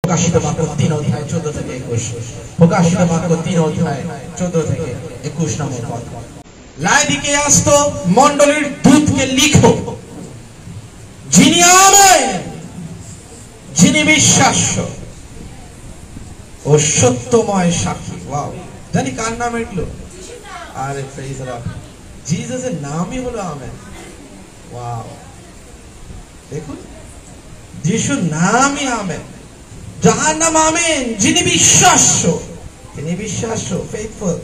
প্রকাশিত বাক্য 3 অধ্যায় 14 থেকে 21। প্রকাশিত বাক্য 3 অধ্যায় 14 থেকে 21 নম্বর পদ। লাউদিকেয়াস্থ মণ্ডলীর দূতকে লিখো, যিনি আমেন, যিনি বিশ্বাস্য ও সত্যময় সাক্ষী। ওয়াও, জানি কার নাম এগুলো? আরে প্রেজ দ্য লর্ড, জিসাসের নামই হলো আমেন। ওয়াও, দেখুন যিশুর নামই আমেন, যাহার নাম আমেন, যিনি বিশ্বাস্য, তিনি বিশ্বাস্য, ফেইথফুল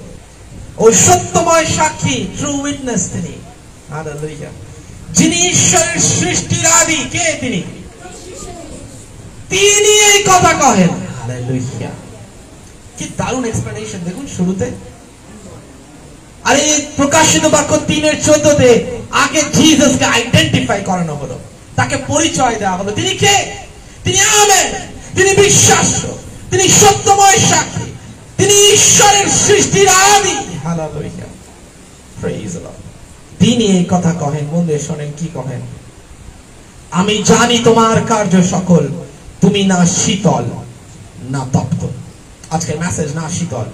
ও সত্যময় সাক্ষী, ট্রু উইটনেস তিনি। হালেলুয়া। যিনি ঈশ্বরের সৃষ্টির আদি, কে তিনি? তিনি এই কথা কহেন। হালেলুয়া, কি দারুণ এক্সপ্লেনেশন দেখুন শুরুতে। আরে প্রকাশিত বাক্য 3:14 আগে জিসাসকে আইডেন্টিফাই করানো হলো, তাকে পরিচয় দেওয়া হলো। তিনি কে? তিনি আমেন, তিনি বিশ্বাস্য, তিনি সত্যময় সাক্ষী, তিনি ঈশ্বরের সৃষ্টির আদি। Hallelujah, praise the Lord. তিনি এই কথা কহেন। মন দিয়ে শোনেন কি কহেন। আমি জানি তোমার কার্য সকল, তুমি না শীতল না তপ্ত। আজকে মেসেজ না শীতল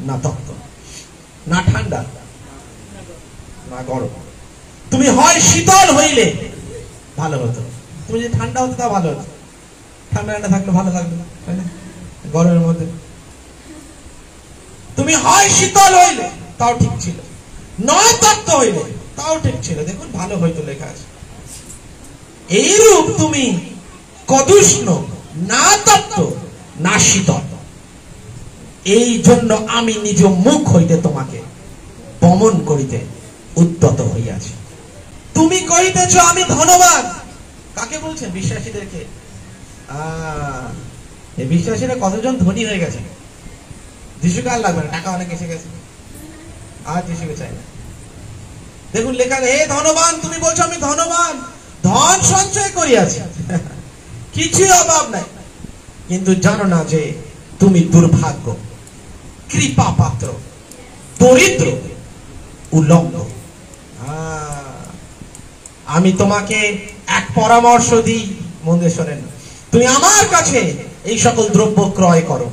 না তপ্ত, না ঠান্ডা না গরম। তুমি হয় শীতল হইলে ভালো হতো, তুমি যদি ঠান্ডা হতো তা ভালো হতো। ঠান্ডা না থাকলে ভালো লাগবে, তাই না? গরমের মধ্যে তুমি হয় শীতল হইলে তাও ঠিক ছিল, নয় তপ্ত হইলে তাও ঠিক ছিল। দেখুন ভালো হয়তো লেখা আছে। এইরূপ তুমি কদুষ্ণ না তপ্ত না শীতল। এই জন্য আমি নিজ মুখ হইতে তোমাকে দমন করিতে উদ্যত হইয়াছি। তুমি কহিতেছ আমি ধনবান। কাকে বলছেন? বিশ্বাসীদেরকে। এই বিশ্বাসীরা কতজন ধনী হয়ে গেছে। যিশুকে আর লাগবে না, টাকা অনেক এসে গেছে, আর যিশুকে চাই না। দেখুন লেখা, হে ধনবান, তুমি বলছো আমি ধনবান, ধন সঞ্চয় করিয়াছি, কিছুই অভাব নাই, কিন্তু জানো না যে তুমি দুর্ভাগ্য, কৃপা পাত্র, দরিদ্র, উলঙ্গ। আমি তোমাকে এক পরামর্শ দিই, মন দিয়ে শোনেন। তুমি আমার কাছে এই সকল দ্রব্য ক্রয় করো।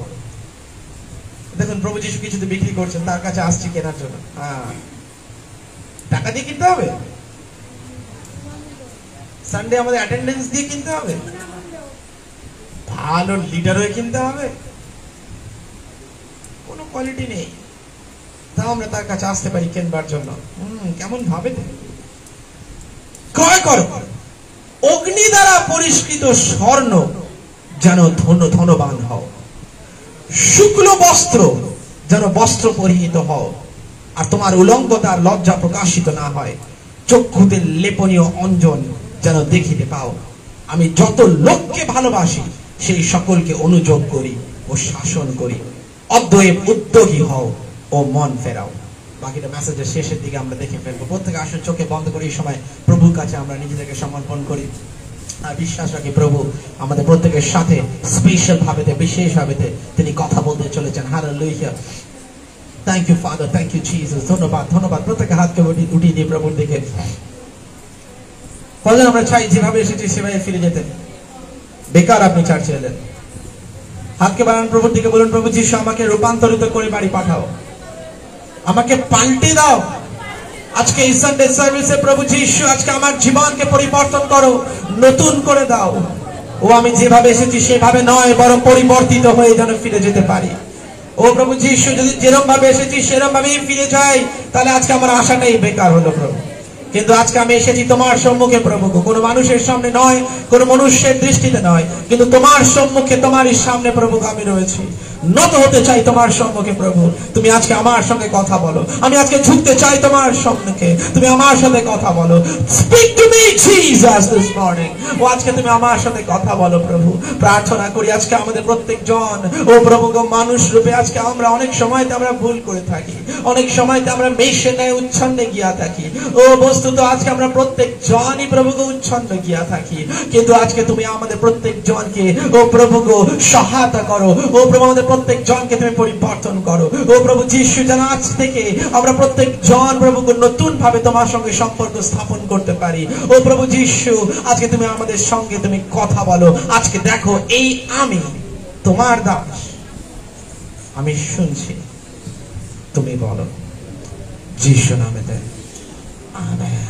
দেখুন প্রভু যিশু কিছু বিক্রি করছেন, তার কাছে আসছি কেনার জন্য। টাকা দিয়ে কিনতে হবে? সানডে আমাদের অ্যাটেন্ডেন্স দিয়ে কিনতে হবে? ভালো লিডার হয়ে কিনতে হবে? কোনো কোয়ালিটি নেই, তাও আমরা তার কাছে আসতে পারি কেনবার জন্য। কেমন ভাবে ক্রয় করো। অগ্নি দ্বারা পরিষ্কৃত স্বর্ণ যেন ধনবান হও, শুক্ল বস্ত্র যেন বস্ত্র পরিহিত হও, আর তোমার উলঙ্গতার লজ্জা প্রকাশিত না হয়। চক্ষুতে লেপনীয় অঞ্জন যেন দেখিতে পাও। আমি যত লোককে ভালোবাসি সেই সকলকে অনুযোগ করি ও শাসন করি। অতএব উদ্যোগী হও ও মন ফেরাও। বাকিটা মেসেজের শেষের দিকে আমরা দেখে ফেলবো। প্রত্যেকে আসুন চোখে বন্ধ করে এই সময় প্রভুর কাছে আমরা নিজেদেরকে সমর্পণ করি আর বিশ্বাস রাখি প্রভু আমাদের প্রত্যেকের সাথে স্পেশাল ভাবে, বিশেষ ভাবে তিনি কথা বলতে চলেছেন। Hallelujah. Thank you father, thank you Jesus. ধন্যবাদ, ধন্যবাদ। প্রত্যেকে হাতকে উঠিয়ে দিয়ে প্রভুর দিকে। ফলে আমরা চাই যেভাবে এসেছি সেভাবে ফিরে যেতে। বেকার আপনি চার্চে এলেন, হাতকে বাড়ান প্রভুর দিকে, বলুন প্রভু যিশু আমাকে রূপান্তরিত করে বাড়ি পাঠাও, আমাকে পাল্টে দাও। আজকে এই সানডে সার্ভিসে প্রভু যিশু আজকে আমার জীবনকে পরিবর্তন করো, নতুন করে দাও। ও আমি যেভাবে এসেছি সেভাবে নয়, বরং পরিবর্তিত হয়ে যেন ফিরে যেতে পারি। ও প্রভু যিশু, যদি যেরকম ভাবে এসেছি সেরকম ভাবেই ফিরে যাই, তাহলে আজকে আমার আশাটাই বেকার হলো প্রভু। কিন্তু আজকে আমি এসেছি তোমার সম্মুখে প্রভু, কোনো মানুষের সামনে নয়, কোনো মনুষ্যের দৃষ্টিতে নয়, কিন্তু তোমার সম্মুখে, তোমারই সামনে প্রভু আমি রয়েছি। নত হতে চাই তোমার সম্মুখে প্রভু। তুমি আজকে আমার সঙ্গে কথা বলো। আমি আজকে ঝুঁকতে চাই তোমার সম্মুখে, তুমি আমার সাথে কথা বলো। Speak to me Jesus this morning. ও আজকে তুমি আমার সাথে কথা বলো প্রভু। প্রার্থনা করি আজকে আমাদের প্রত্যেকজন, ও প্রভু গো, মানুষ রূপে আজকে আমরা অনেক সময়তে আমরা ভুল করে থাকি, অনেক সময়তে আমরা মেষের ন্যায় উচ্ছন্নে গিয়া থাকি। ও বস্তুত আজকে আমরা প্রত্যেক জনই প্রভু গো উচ্ছন্ন গিয়া থাকি, কিন্তু আজকে তুমি আমাদের প্রত্যেক জনকে ও প্রভু গো সহায়তা করো। ও প্রভু আমাদের প্রত্যেক জনকে তুমি পরিবর্তন করো। ও প্রভু যিশু, যেন আজ থেকে আমরা প্রত্যেক জন প্রভু নতুন ভাবে তোমার সঙ্গে সম্পর্ক স্থাপন করতে পারি। ও প্রভু যিশু, আজকে তুমি আমাদের সঙ্গে তুমি কথা বলো। আজকে দেখো এই আমি তোমার দাস, আমি শুনছি, তুমি বলো। যিশু নামে দেয়, আমেন।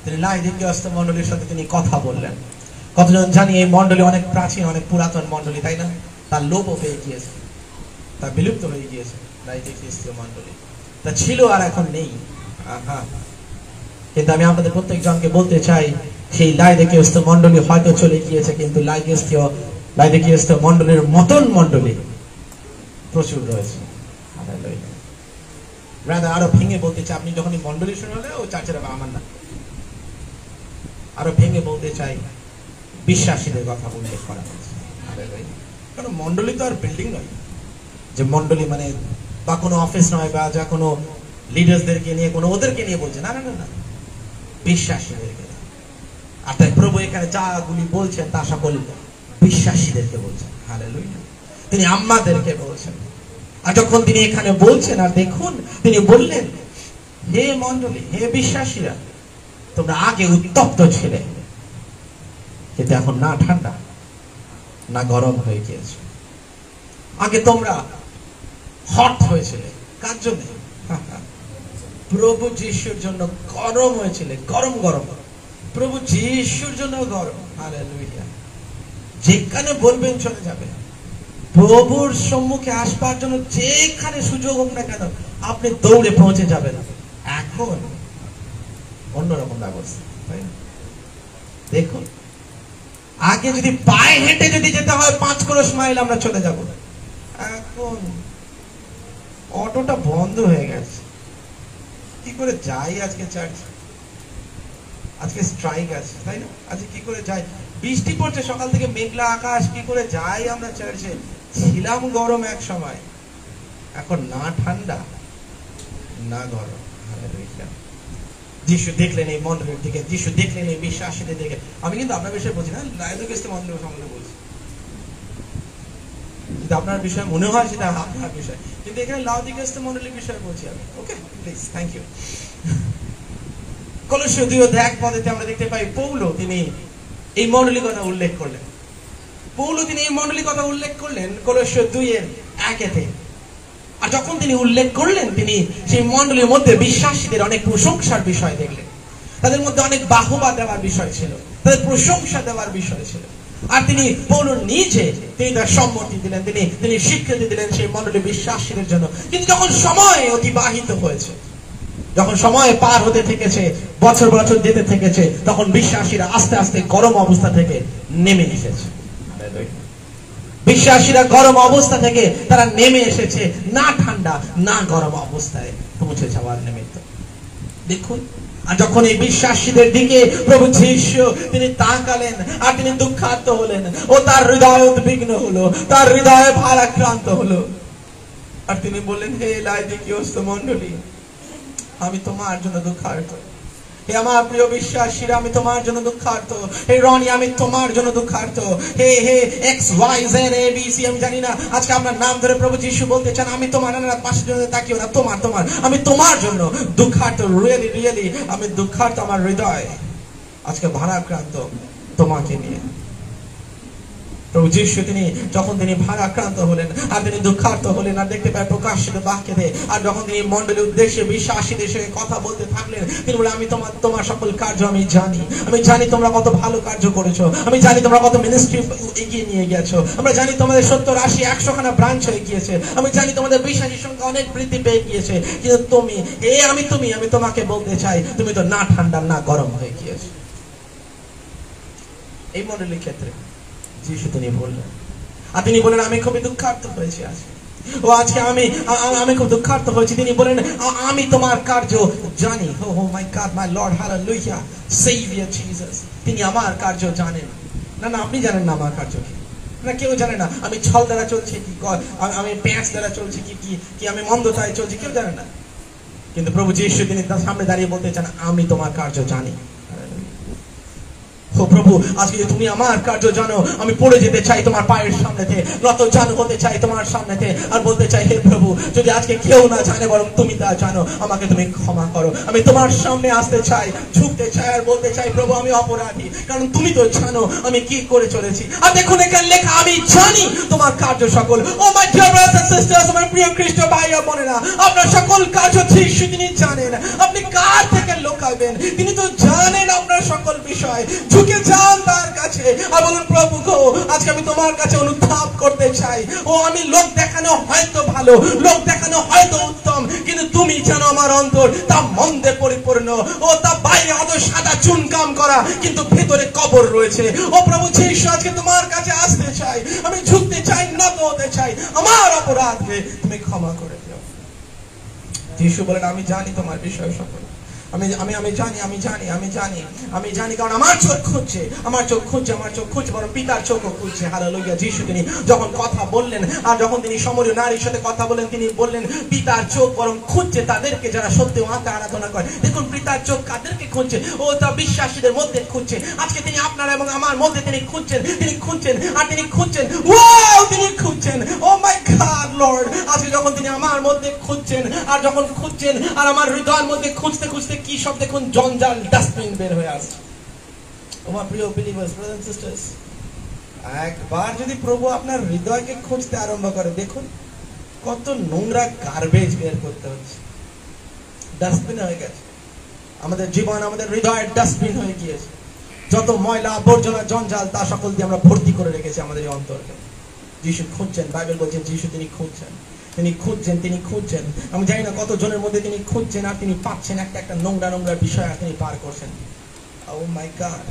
তিনি লাইদিকিয়স্ত মণ্ডলীর সাথে তিনি কথা বললেন। কতজন জানি এই মণ্ডলী অনেক প্রাচীন, অনেক পুরাতন মণ্ডলী, তাই না? তার লোপও পেয়ে গিয়েছে, তা বিলুপ্ত হয়ে গিয়েছে লাইদিকিয়স্ত মণ্ডলী। তা ছিল আর এখন নেই। কিন্তু আমি আপনাদের প্রত্যেকজনকে বলতে চাই, সেই লাইদিকিয়স্ত মণ্ডলী হয়তো চলে গিয়েছে, কিন্তু লাইদিকিয়স্ত মণ্ডলীর মতন মণ্ডলী প্রচুর রয়েছে। আরো ভেঙে বলতে চাই, আপনি যখন মণ্ডলী শুনলে ও চার্চের আমার না, আরো ভেঙে বলতে চাই, বিশ্বাসীদের কথা উল্লেখ করা হয়েছে। কারণ মণ্ডলী তো আর বিল্ডিং নয়, যে মণ্ডলী মানে বা কোনো অফিস নয়, বা যা কোনো লিডার্সদেরকে নিয়ে কোনো ওদেরকে নিয়ে বলছে, না না না, বিশ্বাসীদেরকে। আর তাই প্রভু এখানে যাগুলি বলছেন তা সকল বিশ্বাসীদেরকে বলছেন। হালেলুয়া। তিনি আম্মাদেরকে বলছেন। আর যখন তিনি এখানে বলছেন, আর দেখুন তিনি বললেন, হে মণ্ডলী, হে বিশ্বাসীরা, তোমরা আগে উত্তপ্ত ছিলে, কিন্তু এখন না ঠান্ডা না গরম হয়ে গিয়েছে। আগে তোমরা হট হয়েছিলে, কার জন্য? প্রভু যিশুর জন্য গরম হয়েছিল, গরম গরম। প্রভু যিশুর জন্য গরম। হালেলুয়া। যেখানে বলবেন চলে যাবে। প্রভুর সম্মুখে আসবার জন্য যেখানে সুযোগ হোক না কেন, আপনি দৌড়ে পৌঁছে যাবেন। এখন অন্যরকম ব্যবস্থা, তাই না? দেখুন, আগে যদি পায়ে হেঁটে যদি যেতে হয় 5 ক্রোশ মাইল আমরা চলে যাব, এখন অটোটা বন্ধ হয়ে গেছে। কি করে যাই আজকে চার্চ? আজকে স্ট্রাইক আছে, তাই না? আজকে কি করে যাই? বৃষ্টি পড়ছে সকাল থেকে, মেঘলা আকাশ, কি করে যাই আমরা চার্চে? ছিলাম গরম এক সময়, এখন না ঠান্ডা না গরম। যিশু দেখলেন এই মণ্ডলীর দিকে, যিশু দেখলেন এই বিশ্বাসীদের দিকে। আমি কিন্তু আপনার বিষয়ে বলছি না, লাইদিকিয়স্ত মণ্ডলীর সম্বন্ধে বলছি। যদি আপনার বিষয় মনে হয় সেটা আপনার বিষয়, কিন্তু এখানে লাউদিকিয়স্ত মণ্ডলীর বিষয়ে বলছি আমি। ওকে, প্লিজ, থ্যাংক ইউ। কলোস্যে 2:1 আমরা দেখতে পাই, পৌল তিনি এই মণ্ডলীর কথা উল্লেখ করলেন। তিনি এই মণ্ডলীর কথা উল্লেখ করলেন কলোস্যে 2:1। আর যখন তিনি উল্লেখ করলেন, তিনি সেই মণ্ডলীর মধ্যে বিশ্বাসীদের অনেক প্রশংসার বিষয় দেখলেন। তাদের মধ্যে অনেক বাহবা দেওয়ার বিষয় ছিল, তাদের প্রশংসা দেওয়ার বিষয় ছিল। আর তিনি পৌল নিজে তিনি তার সম্মতি দিলেন, তিনি স্বীকৃতি দিলেন সেই মণ্ডলী বিশ্বাসীদের জন্য। কিন্তু যখন সময় অতিবাহিত হয়েছে, যখন সময় পার হতে থেকেছে, বছর বছর যেতে থেকেছে, তখন বিশ্বাসীরা আস্তে আস্তে গরম অবস্থা থেকে নেমে এসেছে। বিশ্বাসীরা গরম অবস্থা থেকে তারা নেমে এসেছে না ঠান্ডা না গরম অবস্থায় পৌঁছে যাওয়ার নিমিত্ত। দেখুন, আর যখন এই বিশ্বাসীদের দিকে প্রভু যিশু তিনি তাকালেন, আর তিনি দুঃখার্ত হলেন, ও তার হৃদয় উদ্বিগ্ন হলো, তার হৃদয় ভারাক্রান্ত হলো। আর তিনি বললেন, হে লাউদিকিয়স্ত মণ্ডলী, আমি তোমার জন্য দুঃখার্ত। হে আমার প্রিয় বিশ্বাসীরা, আমি তোমার জন্য দুঃখার্ত। হে রনি, আমি তোমার জন্য দুঃখার্ত। হে XYZ ABC, আমি জানি না আজকে আপনার নাম ধরে প্রভু যিশু বলতে চান, আমি তোমার না, পাশের জন্য তাকিও না, তোমার আমি তোমার জন্য দুঃখার্ত। রিয়েলি আমি দুঃখার্ত। আমার হৃদয় আজকে ভারাক্রান্ত তোমাকে নিয়ে। প্রভু যিশু তিনি যখন তিনি ভারাক্রান্ত হলেন, আর তিনি দুঃখার্ত হলেন, আর দেখতে পাই প্রকাশিত বাক্যে, আর যখন তিনি মণ্ডলীর উদ্দেশ্যে বিশ্বাসীদের সঙ্গে কথা বলতে থাকলেন, তিনি বলে, আমি তোমার সকল কার্য আমি জানি তোমরা কত ভালো কার্য করেছো, আমি জানি তোমরা কত মিনিস্ট্রি এগিয়ে নিয়ে গেছো, আমরা জানি তোমাদের 70, 80, 100 খানা ব্রাঞ্চ হয়ে গিয়েছে, আমি জানি তোমাদের বিশ্বাসীর সংখ্যা অনেক বৃদ্ধি পেয়ে গিয়েছে, কিন্তু আমি তোমাকে বলতে চাই, তুমি তো না ঠান্ডা না গরম হয়ে গিয়েছো। এই মণ্ডলীর ক্ষেত্রে যিশু তিনি বললেন, আর তিনি বলেন, আমি খুবই দুঃখার্ত হয়েছি আজকে আমি খুব দুঃখার্ত হয়েছি। তিনি বলেন, আমি তোমার কার্য জানি। Oh my God, my Lord, hallelujah, saviour Jesus, তিনি আমার কার্য জানেন। না, আপনি জানেন না আমার কার্য কি? না, কেউ জানে না। আমি ছল দ্বারা চলছি কি, আমি প্যাঁচ দ্বারা চলছি কি আমি মন্দতায় চলছি, কেউ জানে না। কিন্তু প্রভু যিশু তিনি তার সামনে দাঁড়িয়ে বলতে চান, আমি তোমার কার্য জানি। ও প্রভু আজকে যে তুমি আমার কার্য জানো, আমি পড়ে যেতে চাই তোমার পায়ের সামনেতে, নত জানো হতে চাই তোমার সামনেতে, আর বলতে চাই হে প্রভু যদি আজকে কেউ না জানে বরং তুমি তা জানো, আমাকে তুমি ক্ষমা করো। আমি তোমার সামনে আসতে চাই, ঝুঁকতে চাই আর বলতে চাই প্রভু আমি অপরাধী, কারণ তুমি তো জানো আমি কি করে চলেছি। আর দেখুন এখানে লেখা আমি জানি তোমার কার্য সকল। Oh my dear brothers and sisters, আমার প্রিয় খ্রিস্ট ভাই ও বোনেরা, আপনার সকল কার্য যিশু তিনি জানেন। আপনি কার থেকে লুকাবেন? তিনি তো জানেন আপনার সকল বিষয়। ঝুঁকে যান তার কাছে আর বলুন প্রভু গো আজকে আমি তোমার কাছে অনুতাপ করতে চাই। ও আমি লোক দেখানো হয়তো ভালো, লোক দেখানো হয়তো উত্তম, কিন্তু তুমি জানো আমার অন্তর তা মন্দে পরিপূর্ণ। ও তা বাইরে অত সাদা চুনকাম করা, কিন্তু ভেতরে কবর রয়েছে। ও প্রভু যিশু আজকে তোমার কাছে আসতে চাই, আমি ঝুঁকতে চাই, নত হতে চাই, আমার অপরাধকে তুমি ক্ষমা করে দিও। যিশু বলেন আমি জানি তোমার বিষয় সকল, আমি আমি আমি জানি আমি জানি আমি জানি আমি জানি, কারণ আমার চোখ খুঁজছে, আমার চোখ খুঁজছে, আমার চোখ খুঁজছে, বরং পিতার চোখও খুঁজছে। হালেলুয়া। যিশু তিনি যখন কথা বললেন আর যখন তিনি সমরীয় নারীর সাথে কথা বলেন, তিনি বললেন পিতার চোখ বরং খুঁজছে তাদেরকে যারা সত্যি আত্মা আরাধনা করে। দেখুন পিতার চোখ কাদেরকে খুঁজছে? ও তা বিশ্বাসীদের মধ্যে খুঁজছে। আজকে তিনি আপনার এবং আমার মধ্যে তিনি খুঁজছেন, তিনি খুঁজছেন আর তিনি খুঁজছেন। ওয়াও, তিনি খুঁজছেন। ও মাই গড লর্ড, আজকে যখন তিনি আমার মধ্যে খুঁজছেন আর যখন খুঁজছেন আর আমার হৃদয়ের মধ্যে খুঁজতে খুঁজতে কি সব দেখুন জঞ্জাল ডাস্টবিন বের হয়ে আসছে। আমার প্রিয় বিলিভার্স, ব্রাদার্স এন্ড সিস্টার্স, একবার যদি প্রভু আপনার হৃদয়কে খুঁজতে আরম্ভ করে, দেখুন কত নোংরা গার্বেজ বের করতে হচ্ছে। ডাস্টবিন হয়ে গেছে আমাদের জীবন, আমাদের হৃদয়ের ডাস্টবিন হয়ে গিয়েছে। যত ময়লা আবর্জনা জঞ্জাল তা সকল দিয়ে আমরা ভর্তি করে রেখেছি আমাদের এই অন্তরকে। যিশু খুঁজছেন, বাইবেল বলছেন যিশু তিনি খুঁজছেন, তিনি খুঁজছেন, তিনি খুঁজছেন। আমি জানি না কত জনের মধ্যে তিনি খুঁজছেন আর তিনি পাচ্ছেন একটা একটা নোংরা নোংরা বিষয় আর তিনি পার করছেন। ও মাই গড,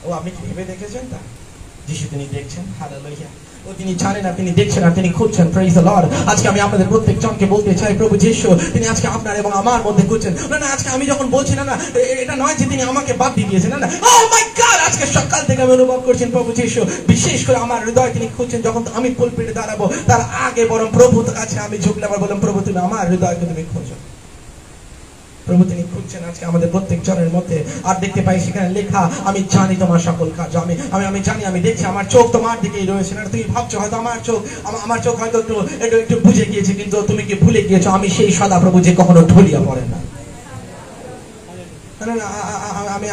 ও আপনি কি ভেবে দেখেছেন তা? যিশু তিনি দেখছেন। হালেলুয়া। ও তিনি জানেন আর তিনি দেখছেন আর তিনি খুঁজছেন। Praise the Lord. আজকে আমি আপনাদের প্রত্যেক জনকে বলতে চাই প্রভু যিশু তিনি আজকে আপনার এবং আমার মধ্যে খুঁজছেন। না না, আজকে আমি যখন বলছি না না এটা নয় যে তিনি আমাকে বাদ দিয়ে দিয়েছেন, না না, ও মাই গড, আজকে সকাল থেকে আমি অনুভব করছেন প্রভু যিশু বিশেষ করে আমার হৃদয় তিনি খুঁজছেন। যখন আমি পুলপিটে দাঁড়াবো তার আগে বরং প্রভুর কাছে আমি ঝুঁকলে আবার বললাম প্রভু তুমি আমার হৃদয়কে তুমি খোঁজো। প্রভু তিনি খুঁজছেন আজকে আমাদের প্রত্যেক জনের মধ্যে। আর দেখতে পাই সেখানে লেখা আমি জানি তোমার সকল কাজ, আমি আমি আমি জানি, আমি দেখছি, আমার চোখ তোমার দিকেই রয়েছে। না তুমি ভাবছো হয়তো আমার চোখ হয়তো একটু বুঝে গিয়েছে, কিন্তু তুমি কি ভুলে গিয়েছো আমি সেই সদা প্রভু যে কখনো ঢলিয়া পড়ে না।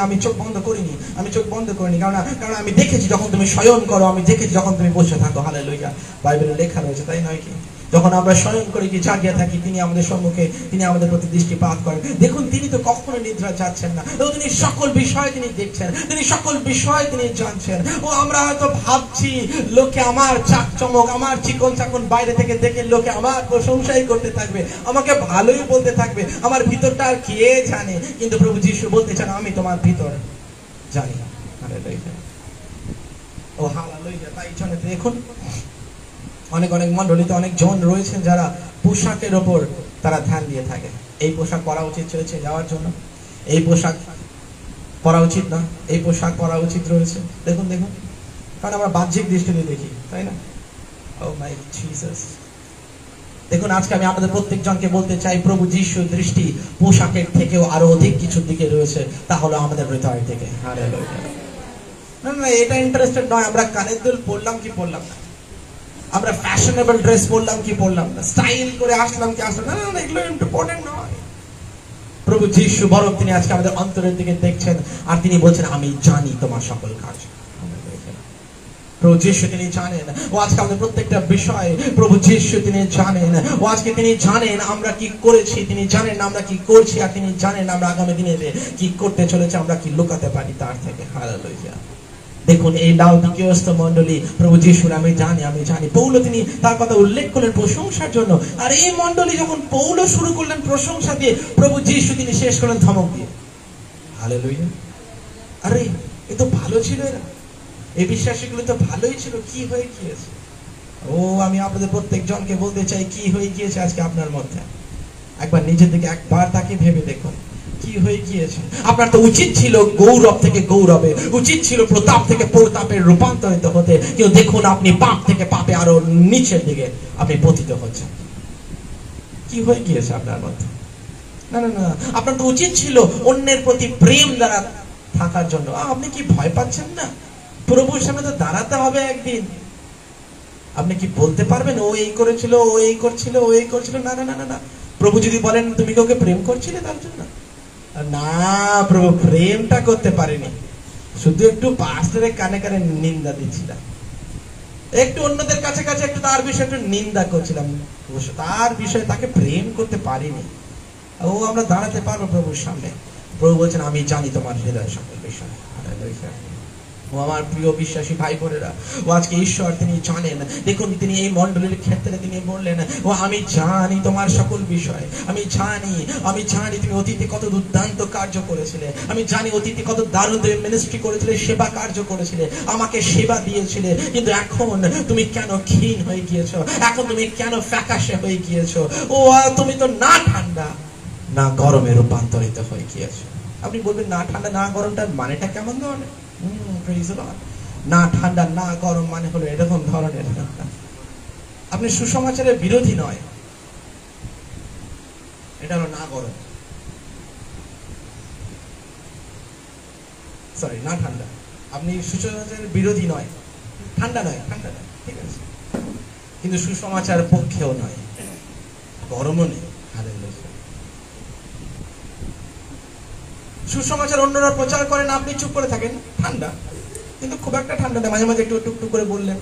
আমি চোখ বন্ধ করিনি, আমি চোখ বন্ধ করিনি, কারণ আমি দেখেছি যখন তুমি শয়ন করো, আমি দেখেছি যখন তুমি বসে থাকো। হালেলুয়া। বাইবেলে লেখা রয়েছে, তাই নয় কি? যখন আমরা শয়ন করি কি জাগিয়ে থাকি, তিনি আমাদের সম্মুখে, তিনি আমাদের প্রতি দৃষ্টিপাত করেন। দেখুন তিনি তো কখনো নিদ্রা যাচ্ছেন না, তিনি সকল বিষয় তিনি দেখছেন, তিনি সকল বিষয় তিনি জানছেন। ও আমরা হয়তো ভাবছি লোকে আমার চাক চমক, আমার চিকন চাকন বাইরে থেকে দেখে লোকে আমার প্রশংসাই করতে থাকবে, আমাকে ভালোই বলতে থাকবে, আমার ভিতরটা আর কে জানে। কিন্তু প্রভু যিশু বলতে চান আমি তোমার ভিতর জানি। ও হালেলুয়া। তাই জন্য দেখুন অনেক অনেক মণ্ডলীতে অনেক জন রয়েছেন যারা পোশাকের ওপর তারা ধ্যান দিয়ে থাকে। এই পোশাক পরা উচিত রয়েছে যাওয়ার জন্য, এই পোশাক পরা উচিত না, এই পোশাক পরা উচিত রয়েছে। দেখুন দেখুন, কারণ আমরা বাহ্যিক দৃষ্টিতে দেখি, তাই না? ও মাই জিসাস। দেখুন আজকে আমি আপনাদের প্রত্যেক জনকে বলতে চাই প্রভু যিশুর দৃষ্টি পোশাকের থেকেও আরো অধিক কিছুর দিকে রয়েছে, তা হলো আমাদের হৃদয় থেকে। হালেলুয়া। না না, এটা ইন্টারেস্টেড নয় আমরা কানের দুল পড়লাম কি পড়লাম না, আমরা ফ্যাশনেবল ড্রেস পরলাম কি পরলাম না, স্টাইল করে আসলাম কি আসলাম না, না এগুলো ইম্পর্টেন্ট নয়। প্রভু যিশু বরং তিনি আজকে আমাদের অন্তরের দিকে দেখছেন আর তিনি বলছেন আমি জানি তোমার সকল কাজ। প্রভু যিশু তিনি জানেন, ও আজকে আমাদের প্রত্যেকটা বিষয় প্রভু যিশু তিনি জানেন। ও আজকে তিনি জানেন আমরা কি করেছি, তিনি জানেন আমরা কি করছি, আর তিনি জানেন আমরা আগামী দিনে কি করতে চলেছে, আমরা কি লুকাতে পারি তার থেকে। হালেলুয়া। দেখুন এই লাউদিকীয়স্থ মণ্ডলী প্রভু যিশুর আমি জানি। পৌল তিনি তার কথা উল্লেখ করলেন প্রশংসার জন্য, আর এই মণ্ডলী যখন পৌল শুরু করলেন প্রশংসা দিয়ে, প্রভু যিশু তিনি শেষ করলেন ধমক দিয়ে। হালেলুয়া। আরে এ তো ভালো ছিল, এরা এই বিশ্বাসীগুলো তো ভালোই ছিল, কি হয়ে গিয়েছে? ও আমি আপনাদের প্রত্যেক জনকে বলতে চাই কি হয়ে গিয়েছে আজকে আপনার মধ্যে। একবার নিজের দিকে একবার তাকে ভেবে দেখুন কি হয়ে গিয়েছে। আপনার তো উচিত ছিল গৌরব থেকে গৌরবে, উচিত ছিল প্রতাপ থেকে প্রতাপে রূপান্তরিত হতে, কিন্তু দেখুন আপনি পাপ থেকে পাপে আরো নিচের দিকে আপনি পতিত হচ্ছেন। কি হয়ে গিয়েছে আপনার মধ্যে? না না না, আপনার তো উচিত ছিল অন্যের প্রতি প্রেম দ্বারা থাকার জন্য। আপনি কি ভয় পাচ্ছেন না? প্রভুর সামনে তো দাঁড়াতে হবে একদিন। আপনি কি বলতে পারবেন ও এই করেছিল, ও এই করছিল, ও এই করছিল? না না না না না। প্রভু যদি বলেন তুমি কাউকে প্রেম করছিলে তার জন্য, না প্রভু প্রেমটা করতে পারিনি, শুধু একটু পাস্টরের কানে কানে নিন্দা দিচ্ছিলাম, একটু অন্যদের কাছে কাছে একটু তার বিষয়ে একটু নিন্দা করছিলাম, তার বিষয়ে তাকে প্রেম করতে পারিনি। ও আমরা দাঁড়াতে পারবো প্রভুর সামনে। প্রভু বলছেন আমি জানি তোমার হৃদয় সকল বিষয়। ও আমার প্রিয় বিশ্বাসী ভাই বোনেরা, ও আজকে ঈশ্বর তিনি জানেন। দেখুন তিনি এই মণ্ডলীর ক্ষেত্রে তিনি বললেন ও আমি জানি তোমার সকল বিষয়, আমি জানি তুমি অতীতে কত দুর্দান্ত কার্য করেছিলে, আমি জানি অতীতে কত দারুণ তুমি মিনিস্ট্রি করেছিলে, সেবা কার্য করেছিলে, আমাকে সেবা দিয়েছিলে, কিন্তু এখন তুমি কেন ক্ষীণ হয়ে গিয়েছো, এখন তুমি কেন ফ্যাকাশে হয়ে গিয়েছো, ও তুমি তো না ঠান্ডা না গরমে রূপান্তরিত হয়ে গিয়েছো। আপনি বলবেন না ঠান্ডা না গরমটার মানেটা কেমন ধরনের? না ঠান্ডা না গরম মানে হলো এরকম ধরনের। আপনি সুসমাচারের বিরোধী নয়, এটা হলো না গরম, সরি না ঠান্ডা। আপনি সুসমাচারের বিরোধী নয়, ঠান্ডা নয়, ঠিক আছে, কিন্তু সুসমাচার পক্ষেও নয়, গরমও নেই। সুসমাচার অন্যরা প্রচার করেন, আপনি চুপ করে থাকেন, ঠান্ডা, কিন্তু খুব একটা ঠান্ডা না, মাঝে মাঝে একটু টুকটুক করে বললেন,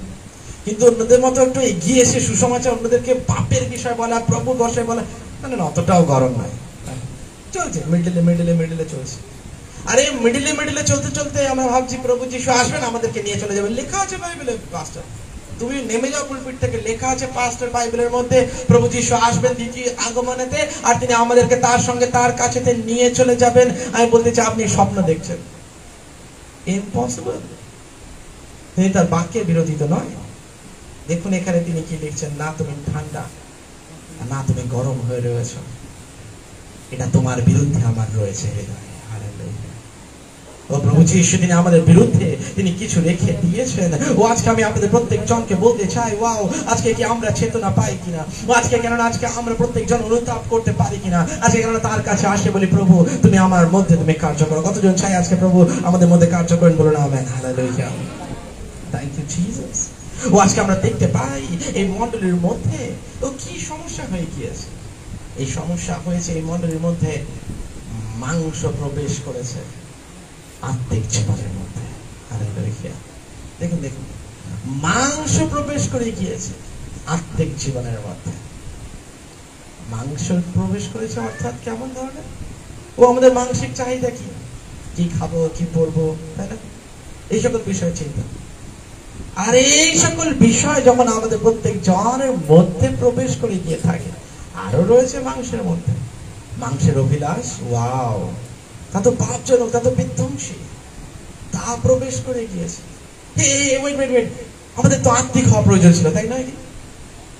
কিন্তু অন্যদের মতো একটু এগিয়ে এসে সুসমাচার অন্যদেরকে পাপের বিষয় বলা, প্রভুর বিষয় বলা, মানে অতটাও গরম নয়, চলছে মিডিলে চলছে। আরে মিডিলে চলতে চলতে আমরা ভাবছি প্রভু যিশু আসবেন আমাদেরকে নিয়ে চলে যাবেন। লেখা আছে বাইবেলে পাস্টার, তুমি নেমে যাও পুলপিট থেকে, লেখা আছে পাস্টার বাইবেলের মধ্যে প্রভু যিশু আসবেন দ্বিতীয় আগমনেতে, আর তিনি আমাদেরকে তার সঙ্গে তার কাছে নিয়ে চলে যাবেন। আমি বলতে চাই আপনি স্বপ্ন দেখছেন, ইম্পসিবল। তিনি তার বাক্যের বিরোধী তো নয়। দেখুন এখানে তিনি কি লিখছেন, না তুমি ঠান্ডা না তুমি গরম হয়ে রয়েছ, এটা তোমার বিরুদ্ধে আমার রয়েছে হৃদয়। ও প্রভু যিশু তিনি আমাদের বিরুদ্ধে তিনি কিছু রেখে দিয়েছেন। ও আজকে আমি আপনাদের প্রত্যেক জনকে বলতে চাই, ওয়াও আজকে কি আমরা চেতনা পাই কিনা, আজকে কেননা আজকে আমরা প্রত্যেক জন অনুতাপ করতে পারি কিনা, আজকে কেননা তার কাছে আসে বলি প্রভু তুমি আমার মধ্যে তুমি কার্য করো। কতজন চাই আজকে প্রভু আমাদের মধ্যে কার্য করেন, বলুন amen, hallelujah, thank you Jesus. ও আজকে আমরা দেখতে পাই এই মণ্ডলীর মধ্যে ও কি সমস্যা হয়ে গিয়েছে। এই সমস্যা হয়েছে এই মণ্ডলীর মধ্যে, মাংস প্রবেশ করেছে আত্মিক জীবনের মধ্যে। দেখুন মাংস প্রবেশ করে গিয়েছে আত্মিক জীবনের মধ্যে। মাংস প্রবেশ করেছে অর্থাৎ কেমন ধরনের? ও আমাদের মানসিক চাহিদা কি, কি খাবো, কি পরবো, তাই না, এই সকল বিষয় চিন্তা। আর এই সকল বিষয় যখন আমাদের প্রত্যেক জনের মধ্যে প্রবেশ করে গিয়ে থাকে, আরো রয়েছে মাংসের মধ্যে মাংসের অভিলাষ, ওয়াও, তা তো পাপজনক, তা তো বিধ্বংসী, তা প্রবেশ করে গিয়েছে। আমাদের তো আত্মিক হওয়া প্রয়োজন ছিল, তাই নয়?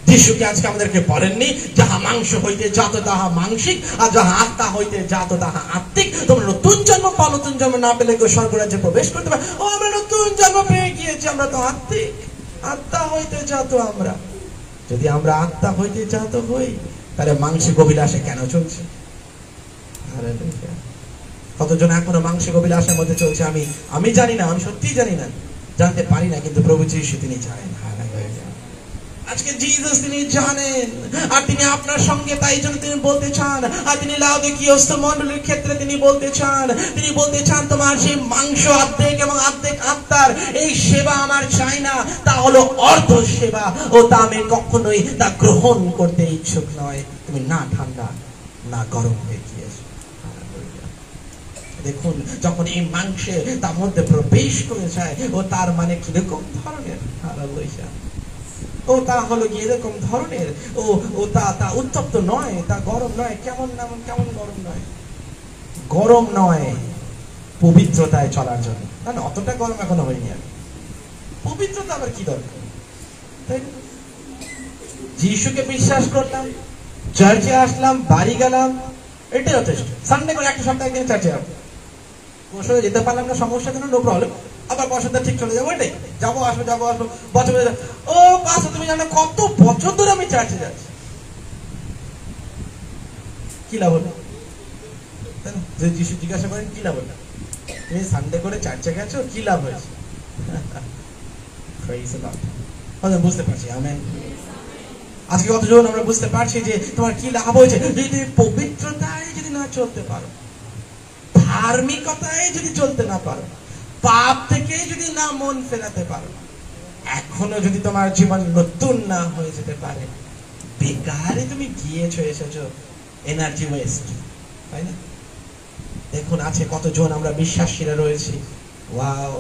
যিশুকে আজকে আমাদেরকে বলেননি যাহা মাংস হইতে জাত তাহা মাংসিক, আর যাহা আত্মা হইতে জাত তাহা আত্মিক। তোমরা নতুন জন্ম পাও, নতুন জন্ম না পেলে কেউ স্বর্গরাজ্যে প্রবেশ করতে পারে। ও আমরা নতুন জন্ম পেয়ে গিয়েছি, আমরা তো আত্মিক, আত্মা হইতে জাত। আমরা যদি আমরা আত্মা হইতে জাত হই, তাহলে মাংসিক অভিলাষে কেন চলছে? কতজন এখনো মাংসিক অভিলাষের মধ্যে চলছে? আমি জানি না, আমি সত্যিই জানি না, জানতে পারি না, কিন্তু প্রভু যিশু তিনি জানেন। আজকে জিসাস তিনি জানেন, আর তিনি আপনার সঙ্গে, তাই জন্য তিনি বলতে চান, আর তিনি লাউদিকীয় মণ্ডলীর ক্ষেত্রে তিনি বলতে চান তোমার সেই মাংস আত্মিক এবং আত্মিক আত্মার এই সেবা আমার চাই না, তা হলো অর্ধ সেবা, ও তা আমি কখনোই তা গ্রহণ করতে ইচ্ছুক নয়। তুমি না ঠান্ডা না গরম হয়ে গিয়েছো। দেখুন যখন এই মাংসে তার মধ্যে প্রবেশ করে যায়, ও তার মানে কিরকম ধরনের? ও তা হলো কি এরকম ধরনের, ও তা উত্তপ্ত নয়, তা গরম নয়। কেমন গরম নয় পবিত্রতায় চলার জন্য, না অতটা গরম এখনো হয়নি। আমি পবিত্রতা আবার কি দরকার, তাই না? যিশুকে বিশ্বাস করলাম, চার্চে আসলাম, বাড়ি গেলাম, এটাই যথেষ্ট। সানডে করে একটা সপ্তাহে একদিন চার্চে যাবো, বছরে যেতে পারলাম না, সমস্যা কেন, নো প্রবলেম, আবার বছরটা ঠিক চলে যাবো, এটাই যাবো আসবো বছর। ও পাঁচ, তুমি জানো কত বছর ধরে আমি চার্চে যাচ্ছি, কি লাভ হলো? যে যিশু জিজ্ঞাসা করেন কি লাভ হলো? তুমি সানডে করে চার্চে গেছো, কি লাভ হয়েছে? Praise the Lord. বুঝতে পারছি, আমেন। আজকে কতজন আমরা বুঝতে পারছি যে তোমার কি লাভ হয়েছে যদি তুমি পবিত্রতায় যদি না চলতে পারো, ধার্মিকতায় যদি চলতে না পারো, পাপ থেকে যদি না মন ফেরাতে পারো, এখনো যদি তোমার জীবন নতুন না হয়ে যেতে পারে, বেকারে তুমি গিয়েছো এসেছো, এনার্জি ওয়েস্ট, তাই না? দেখুন আছে কতজন আমরা বিশ্বাসীরা রয়েছি, ওয়াও,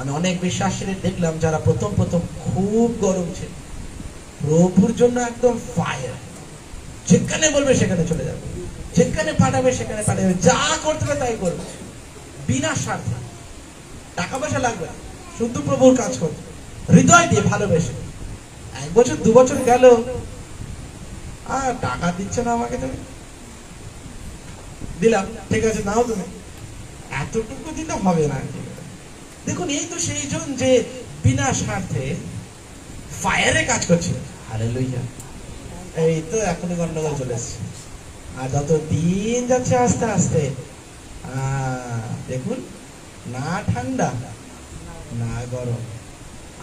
আমি অনেক বিশ্বাসীরা দেখলাম যারা প্রথম খুব গরম ছিল, প্রভুর জন্য একদম ফায়ার, যেখানে বলবে সেখানে চলে যাবে, যেখানে পাঠাবে সেখানে পাঠাবে, যা করতে হবে তাই করবে, বিনা স্বার্থে, টাকা পয়সা লাগবে না, শুধু প্রভুর কাজ করবে, হৃদয় দিয়ে ভালোবেসে। 1 বছর 2 বছর গেল, আর টাকা দিচ্ছে না আমাকে, তুমি দিলাম, ঠিক আছে নাও, তুমি এতটুকু দিলে হবে না। দেখুন এই তো সেই জন যে বিনা স্বার্থে ফায়ারে কাজ করছে। হালেলুয়া। এই তো এখনই গন্ডগোল চলে এসছে, আর যত দিন যাচ্ছে আস্তে আস্তে দেখুন, না ঠান্ডা না গরম,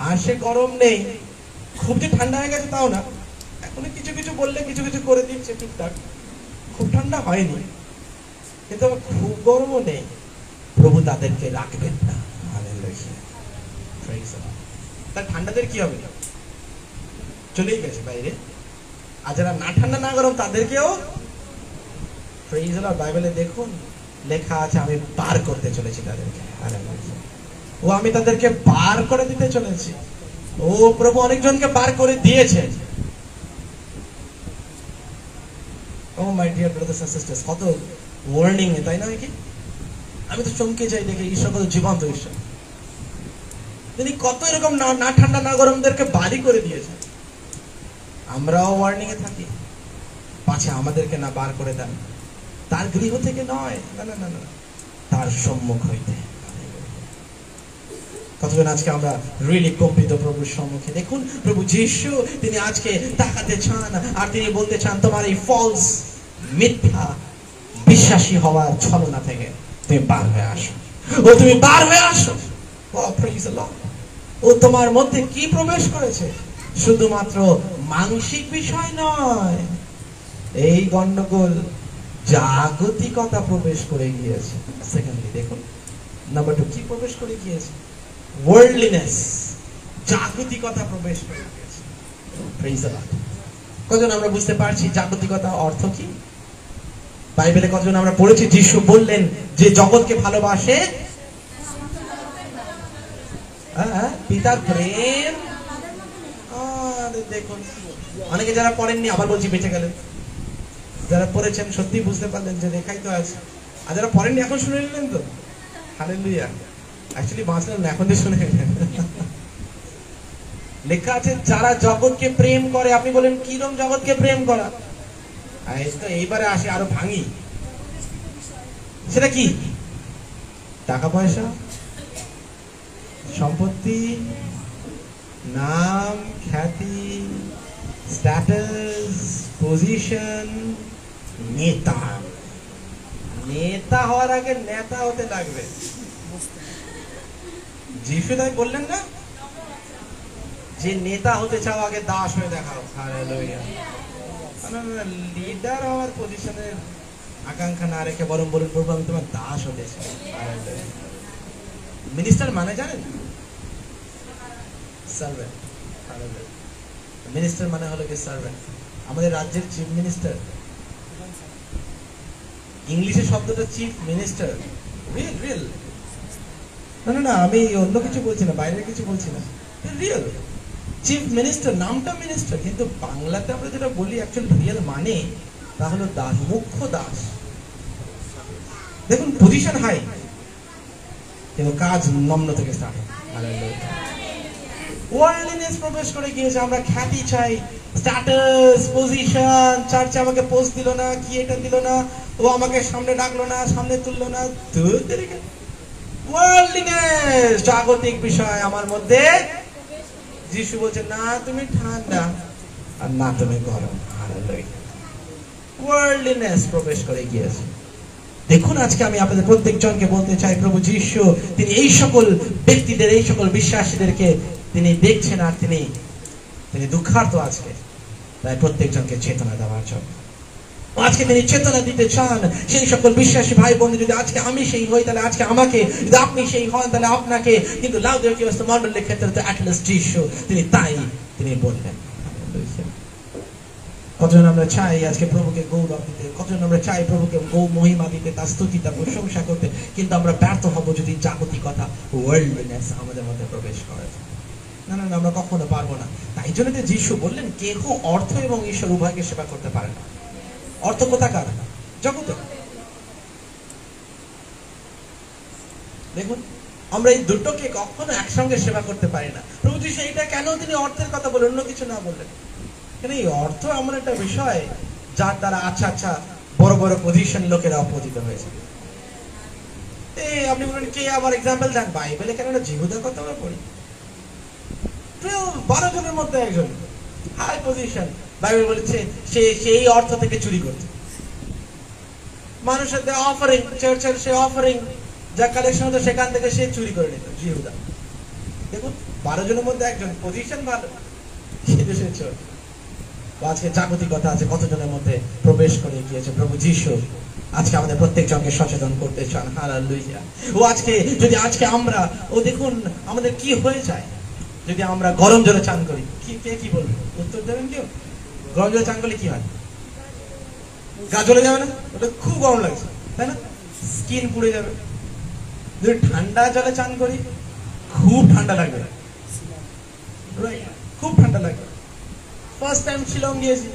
আর সে গরম নেই, খুব যে ঠান্ডা হয়ে গেছে তাও না, এখনো কিছু কিছু বললে কিছু কিছু করে দিচ্ছে টুকটাক, খুব ঠান্ডা হয়নি, কিন্তু খুব গরমও নেই। প্রভু তাদেরকে রাখবেন না। তার ঠান্ডাদের কি হবে? চলেই গেছে বাইরে। আর যারা না ঠান্ডা না গরম তাদেরকেও বাইবেলে দেখুন লেখা আছে, আমি বার করতে চলেছি তাদেরকে। ও আমি তাদেরকে বার করে দিতে চলেছি। ও প্রভু অনেকজনকে বার করে দিয়েছে। Oh my dear brothers and sisters, কত ওয়ার্নিং, তাই না? কি আমি তো চমকে যাই দেখে, ঈশ্বর কত জীবন্ত ঈশ্বর, তিনি কত এরকম না ঠান্ডা না গরমদেরকে বাড়ি করে দিয়েছে। আমরাও ওয়ার্নিং এ থাকি, পাছে আমাদেরকে না বার করে দেন, তার গৃহ থেকে নয়, না না না না, তার সম্মুখ হইতে। কতজন আজকে আমরা রিয়েলি কম্পিত প্রভুর সম্মুখে। দেখুন প্রভু যিশু তিনি আজকে তাকাতে চান, আর তিনি বলতে চান তোমার এই ফলস মিথ্যা বিশ্বাসী হওয়ার ছলনা থেকে তুমি বার হয়ে আসো। ও তুমি বার হয়ে আসো। ও তোমার মধ্যে কি প্রবেশ করেছে? শুধুমাত্র মানসিক বিষয় নয়, এই গন্ডগোল জাগতিকতা প্রবেশ করে গিয়েছে। সেকেন্ডলি দেখুন, নাম্বার 2 কি প্রবেশ করে গিয়েছে? ওয়ার্ল্ডলিনেস, জাগতিকতা প্রবেশ করে গিয়েছে। Praise the Lord. কজন আমরা বুঝতে পারছি জাগতিকতা অর্থ কি? বাইবেলে কজন আমরা পড়েছি যিশু বললেন যে জগৎকে ভালোবাসে পিতার প্রেম। দেখুন অনেকে যারা পড়েননি, আবার বলছি বেঁচে গেলেন, যারা পড়েছেন সত্যি বুঝতে পারলেন যে লেখাই তো আছে, আর যারা পড়েননি এখন শুনে নিলেন তো। হালেলুয়া। অ্যাকচুয়ালি বাঁচলেন না, এখন দিয়ে শুনে নিলেন। লেখা আছে যারা জগৎকে প্রেম করে। আপনি বলেন কিরকম জগৎকে প্রেম করা? এইবারে আসে আরো ভাঙি, সেটা কি? টাকা পয়সা, সম্পত্তি, নাম, খ্যাতি, স্ট্যাটাস, পজিশন, নেতা। নেতা হওয়ার আগে নেতা হতে লাগবে। যিশু তাই বললেন না, যে নেতা হতে চাও আগে দাস হয়ে দেখাও। হালেলুয়া। লিডার হওয়ার পজিশনের আকাঙ্ক্ষা না রেখে বরং বলুন প্রভু আমি তোমার দাস হতে চাই। মিনিস্টার মানে জানেন? সার্ভেন্ট। মিনিস্টার মানে হলো কি সার্ভেন্ট। আমাদের রাজ্যের চিফ মিনিস্টার, ইংলিশে শব্দটা চিফ মিনিস্টার। রিয়েল না না না, আমি অন্য কিছু বলছি না, বাইরের কিছু বলছি না, রিয়েল চিফ মিনিস্টার। নামটা মিনিস্টার, কিন্তু বাংলাতে আমরা যেটা বলি অ্যাকচুয়ালি রিয়েল মানে তা হলো দাস, মুখ্য দাস। দেখুন পজিশন হাই কিন্তু কাজ নম্র থেকে স্টার্ট হয়। ওয়ার্ল্ডলিনেস প্রবেশ করে গিয়েছে। আমরা খ্যাতি চাই, স্ট্যাটাস, পজিশন। চার্চে আমাকে পোস্ট দিল না, কি এটা দিল না, ও আমাকে সামনে ডাকলো না, সামনে তুললো না। ওয়ার্ল্ডলিনেস, জাগতিক বিষয় আমার মধ্যে। যিশু বলছে না তুমি ঠান্ডা আর না তুমি গরম। ওয়ার্ল্ডলিনেস প্রবেশ করে গিয়েছে। দেখুন আজকে আমি আপনাদের প্রত্যেকজনকে বলতে চাই, প্রভু যীশু তিনি এই সকল ব্যক্তিদের, এই সকল বিশ্বাসীদেরকে তিনি দেখছেন, আর তিনি দুঃখার্ত আজকে, তাই প্রত্যেকজনকে চেতনা দেওয়ার জন্য আজকে তিনি চেতনা দিতে চান। সেই সকল বিশ্বাসী ভাই বন্ধু, যদি আজকে আমি সেই হই তাহলে আজকে আমাকে, যদি আপনি সেই হন তাহলে আপনাকে। কিন্তু লাউদিকিয়া মণ্ডলের ক্ষেত্রে তো অ্যাটলিস্ট যীশু তিনি বললেন। কতজন আমরা চাই আজকে প্রভুকে গৌরব দিতে, কতজন আমরা চাই প্রভুকে মহিমা দিতে, তার স্তুতি, তার প্রশংসা করতে, কিন্তু আমরা ব্যর্থ হব যদি জাগতিকতা, ওয়ার্ল্ডলিনেস আমাদের মধ্যে প্রবেশ করে। না, আমরা কখনো পারবো না। তাই জন্য তো যীশু বললেন, কেহ অর্থ এবং ঈশ্বর উভয়কে সেবা করতে পারে না। অর্থ কোথাকার? জগতে। দেখুন আমরা এই দুটোকে কখনো একসঙ্গে সেবা করতে পারি না। প্রভু যীশু এইটা কেন তিনি অর্থের কথা বলেন, অন্য কিছু না বললেন? এই অর্থ এমন একটা বিষয় যার দ্বারা আচ্ছা বড় বড় পজিশন লোকেরা অপোজিত হয়েছে। আপনি বলেন কে? আমার এক্সাম্পল দেন। বাইবেলে কেন জিহুদার কথা আমরা পড়ি, 12 জনের মধ্যে একজন হাই পজিশন, বাইবেল বলেছে সে সেই অর্থ থেকে চুরি করছে। মানুষের অফারিং, চার্চের সে অফারিং যা কালেকশন হতো সেখান থেকে সে চুরি করে নিত, জিহুদা। দেখুন 12 জনের মধ্যে একজন, পজিশন ভালো, সে দেশের চোর। আজকে জাগতিকতা আছে কতজনের মধ্যে প্রবেশ করে গিয়েছে। প্রভু যীশু আজকে আমাদের প্রত্যেকজনকে সচেতন করতে চান। হালেলুয়া। ও আজকে যদি আমরা দেখুন আমাদের কি হয়ে যায় যদি আমরা গরম জলে চান করি। কি বলবে? উত্তর দেবেন কেউ? গরম জলে চান করলে কি হয়? গা জ্বলে যাবে না? ওটা খুব গরম লাগছে, তাই না? স্কিন পুড়ে যাবে। যদি ঠান্ডা জলে চান করি খুব ঠান্ডা লাগবে, খুব ঠান্ডা লাগবে। ফার্স্ট টাইম শিলং গিয়েছি,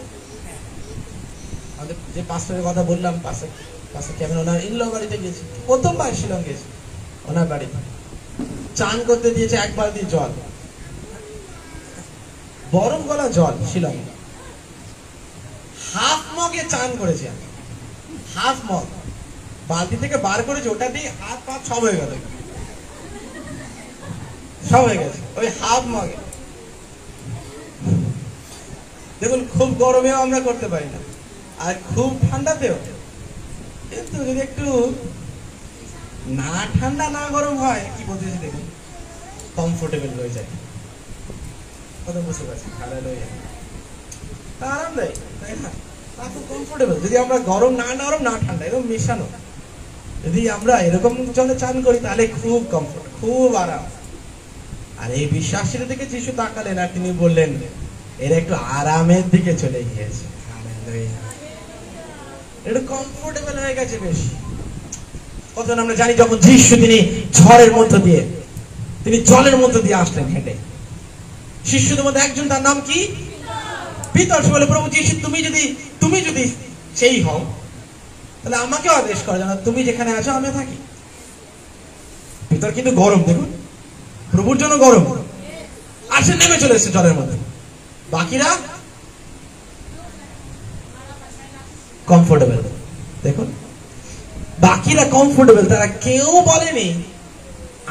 আমাদের যে পাস্টরের কথা বললাম, পাশে কেমন ওনার ইনল বাড়িতে গেছি, প্রথমবার শিলং গেছি ওনার বাড়িতে। চান করতে দিয়েছে 1 বালতি জল, গরম গলা জল। শিলং হাফ মগে চান করেছি আমি, হাফ মগ বালতি থেকে বার করেছি, ওটা দিয়ে হাত পা সব হয়ে গেল, সব হয়ে গেছে ওই হাফ মগে। দেখুন খুব গরমেও আমরা করতে পারি না, আর খুব ঠান্ডাতেও। কিন্তু যদি একটু না ঠান্ডা না গরম হয়, কি বলতেছি দেখুন, কমফোর্টেবল হয়ে যায়। কথা বুঝতে পারছি? আরামদায়ক, তাই না? খুব কমফোর্টেবল। যদি আমরা গরম না ঠান্ডা এরকম মেশানো, যদি আমরা এরকম জলে চান করি তাহলে খুব কমফোর্ট, খুব আরাম। আর এই বিশ্বাসের দিকে যিশু তাকালেন আর তিনি বললেন, এরা একটু আরামের দিকে চলে গিয়েছে, একটু কমফোর্টেবল হয়ে গেছে বেশি। কতজন আমরা জানি যখন যিশু তিনি ঝড়ের মধ্য দিয়ে, তিনি জলের মধ্য দিয়ে আসলেন হেঁটে, শিষ্যদের মধ্যে একজন, তার নাম কি? পিতর। বলে, প্রভু যিশু তুমি যদি সেই হও তাহলে আমাকে আদেশ করো, জানো তুমি যেখানে আছো আমি থাকি। পিতর কিন্তু গরম, দেখুন প্রভুর জন্য গরম, আর সে নেমে চলে এসেছে জলের মধ্যে। বাকিরা কমফোর্টেবল, দেখুন বাকিরা কমফোর্টেবল, তারা কেউ বলেনি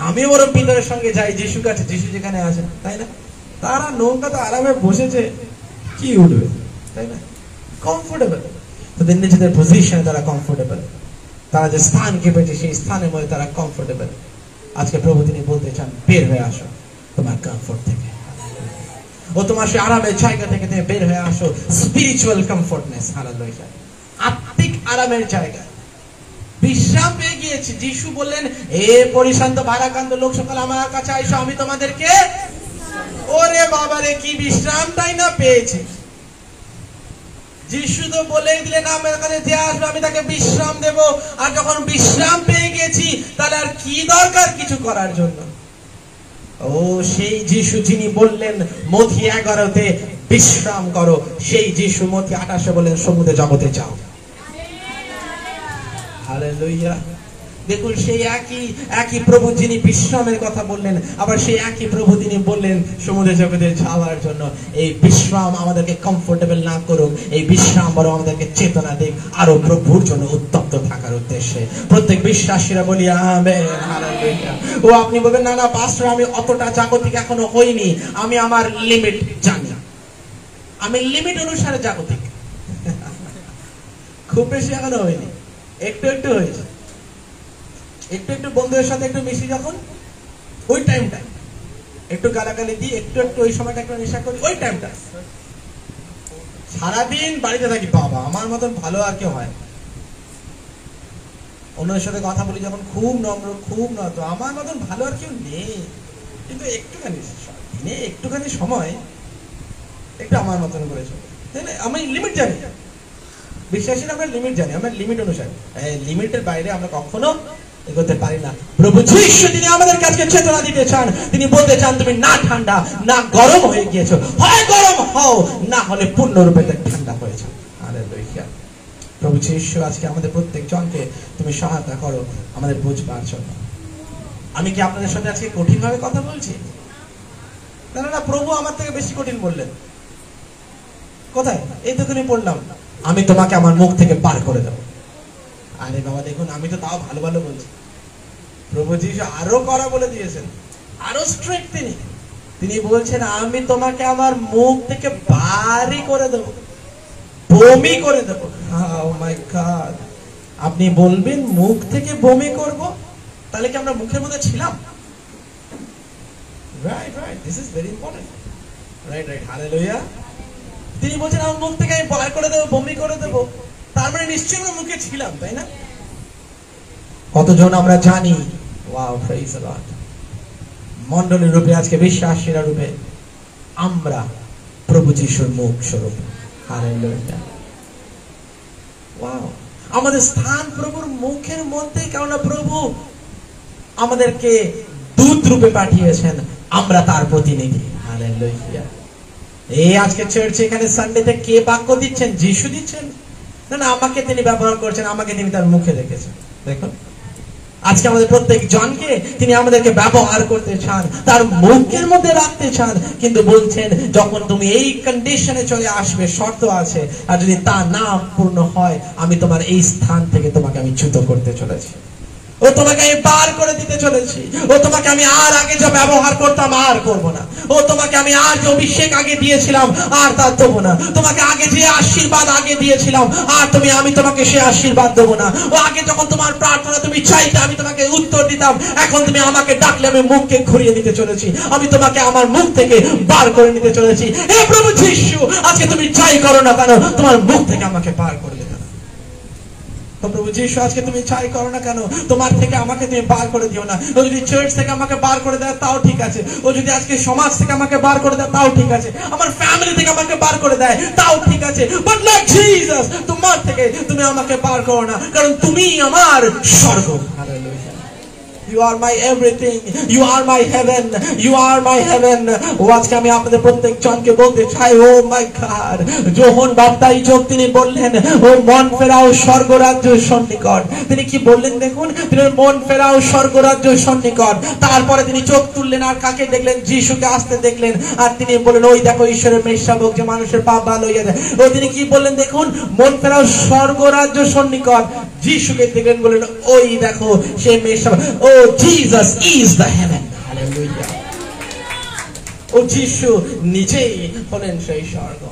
আমি বরং পিতরের সঙ্গে যাই যিশু কাছে, যিশু যেখানে আছেন, তাই না? তারা নৌকাতে আরামে বসেছে, কি উঠবে, তাই না? কমফোর্টেবল, তাদের নিজেদের পজিশনে তারা কমফোর্টেবল, তারা যে স্থানকে পেয়েছে সেই স্থানের মধ্যে তারা কমফোর্টেবল। আজকে প্রভু তিনি বলতে চান, বের হয়ে আসো তোমার কমফোর্ট থেকে, ও তোমার সেই আরামের জায়গা থেকে তুমি বের হয়ে আসো। স্পিরিচুয়াল কমফোর্টনেস, হালেলুয়া, আত্মিক আরামের জায়গা, বিশ্রাম পেয়ে গিয়েছি। যিশু বললেন, এ পরিশ্রান্ত ভারাক্রান্ত লোক সকল আমার কাছে আইসো, আমি তোমাদেরকে। ওরে বাবারে, কি বিশ্রামটাই না পেয়েছি। যিশু তো বলেই দিলেন, আমার কাছে যে আসবে আমি তাকে বিশ্রাম দেব। আর যখন বিশ্রাম পেয়ে গেছি তাহলে আর কি দরকার কিছু করার জন্য? ও সেই যিশু যিনি বললেন মথি 11-তে বিশ্রাম করো, সেই যিশু মথি 28-এ বললেন সমুদ্রে জগতে যাও। হালেলুয়া। দেখুন সেই একই প্রভু যিনি বিশ্রামের কথা বললেন, আবার সেই একই প্রভু তিনি বললেন সমুদ্র জগতে যাওয়ার জন্য। এই বিশ্রাম আমাদেরকে কমফোর্টেবল না করুক, এই বিশ্রাম বরং আমাদেরকে চেতনা দিক আরো প্রভুর জন্য উত্তপ্ত থাকার উদ্দেশ্যে। প্রত্যেক বিশ্বাসীরা বলি আমেন, হালেলুয়া। ও আপনি বলবেন, না পাস্টর আমি অতটা জাগতিক এখনো হইনি, আমি আমার লিমিট জানি, আমি লিমিট অনুসারে জাগতিক, খুব বেশি এখনো হইনি। একটু একটু হয়েছে, একটু একটু বন্ধুদের সাথে একটু মিশি যখন, ওই টাইমটা একটু গালাগালি দিই, একটু একটু ওই সময়টা একটু নেশা করি, ওই টাইমটা সারাদিন বাড়িতে থাকি। বাবা, আমার মতন ভালো আর কেউ হয়? অন্যদের সাথে কথা বলি যখন, খুব নম্র, খুব নত, আমার মতন ভালো আর কেউ নেই। কিন্তু একটুখানি দিনে একটুখানি সময় একটু আমার মতন করে চলে, তাই না? আমি লিমিট জানি, বিশ্বাসীরা আমরা লিমিট জানি, আমরা লিমিট অনুসারে, লিমিটের বাইরে আমরা কখনো এগোতে পারি না। প্রভু যিশু তিনি আমাদের কাছে চেতনা দিতে চান, তিনি বলতে চান তুমি না ঠান্ডা না গরম হয়ে গিয়েছো, হয় গরম হও, না হলে পূর্ণরূপে ঠান্ডা হয়ে যাও। হালেলুয়া। প্রভু যিশু আজকে আমাদের প্রত্যেক জনকে তুমি সহায়তা করো আমাদের বুঝবার জন্য। আমি কি আপনাদের সাথে আজকে কঠিন ভাবে কথা বলছি? না না, প্রভু আমার থেকে বেশি কঠিন বললেন। কোথায়? এই তো তুমি পড়লাম, আমি তোমাকে আমার মুখ থেকে বার করে দেবো। আরে বাবা দেখুন, আমি তো তাও ভালো ভালো বলছি, প্রভু যিশু আরো কড়া বলে দিয়েছেন, আরো স্ট্রিক্ট। তিনি বলছেন আমি তোমাকে আমার মুখ থেকে বারই করে দেবো, বমি করে দেবো। ও মাই গড, আপনি বলবেন মুখ থেকে বমি করব? তাহলে কি আমরা মুখের মধ্যে ছিলাম? Right right, this is very important. Right right, hallelujah. তিনি বলছেন আমার মুখ থেকে আমি বার করে দেবো, বমি করে দেবো, তার মানে নিশ্চয়ই আমরা মুখে ছিলাম, তাই না? কতজন আমরা জানি? Wow, praise the Lord. মণ্ডলীর রূপে আজকে বিশ্বাসীরা রূপে আমরা প্রভু যিশুর মুখ স্বরূপ। হালেলুয়া। ওয়াও, আমাদের স্থান প্রভুর মুখের মধ্যে, কেননা প্রভু আমাদেরকে দূত রূপে পাঠিয়েছেন, আমরা তার প্রতিনিধি। হালেলুয়া। এই আজকে চার্চে এখানে সানডেতে কে বাক্য দিচ্ছেন? যিশু দিচ্ছেন? না না, আমাকে তিনি ব্যবহার করছেন, আমাকে তিনি তার মুখে রেখেছেন। দেখুন আজকে আমাদের প্রত্যেক জনকে তিনি আমাদেরকে ব্যবহার করতে চান, তার মুখের মধ্যে রাখতে চান, কিন্তু বলছেন যখন তুমি এই কন্ডিশনে চলে আসবে, শর্ত আছে, আর যদি তা না পূর্ণ হয় আমি তোমার এই স্থান থেকে তোমাকে আমি চ্যুত করতে চলেছি, ও তোমাকে আমি বার করে দিতে চলেছি, ও তোমাকে আমি আর আগে যা ব্যবহার করতাম আর করব না, ও তোমাকে আমি আর যে অভিষেক আগে দিয়েছিলাম আর তা দেবো না, তোমাকে আগে যে আশীর্বাদ আগে দিয়েছিলাম আর আমি তোমাকে সে আশীর্বাদ দেবো না, ও আগে যখন তোমার প্রার্থনা তুমি চাইতে আমি তোমাকে উত্তর দিতাম, এখন তুমি আমাকে ডাকলে আমি মুখকে ঘুরিয়ে দিতে চলেছি, আমি তোমাকে আমার মুখ থেকে বার করে নিতে চলেছি। হে প্রভু যিশু, আজকে তুমি যাই করো না কেন তোমার মুখ থেকে আমাকে বার করে দিতে। প্রভু যিশু আজকে তুমি চাই করো না কেন তোমার থেকে আমাকে তুমি বার করে দিও না। ও যদি চার্চ থেকে আমাকে বার করে দেয় তাও ঠিক আছে, ও যদি আজকে সমাজ থেকে আমাকে বার করে দেয় তাও ঠিক আছে, আমার ফ্যামিলি থেকে আমাকে বার করে দেয় তাও ঠিক আছে, বাট লাইক জিসাস তোমার থেকে তুমি আমাকে বার করো না, কারণ তুমি আমার স্বর্গ। Hallelujah. You are my everything, you are my heaven, you are my heaven। ও আজকে আমি আপনাদের প্রত্যেক জনকে বলতে চাই, ও মাই গড, যোহন বাপ্তাইজক তিনি বললেন ও মন ফেরাও স্বর্গরাজ্য সন্নিকট। তিনি কি বললেন দেখুন, তিনি মন ফেরাও স্বর্গরাজ্য সন্নিকট। তারপরে তিনি চোখ তুললেন আর কাকে দেখলেন? যিশুকে আসতে দেখলেন, আর তিনি বললেন ওই দেখো ঈশ্বরের মেষশাবক যে মানুষের পাপ ভালো হয়ে যায়। ও তিনি কি বললেন দেখুন, মন ফেরাও স্বর্গরাজ্য সন্নিকট। যিশুকে দেখলেন, বললেন ওই দেখো সেই মেষশাবক। ও Jesus is the heaven। Hallelujah। ও যিশু নিজেই হলেন সেই স্বর্গ।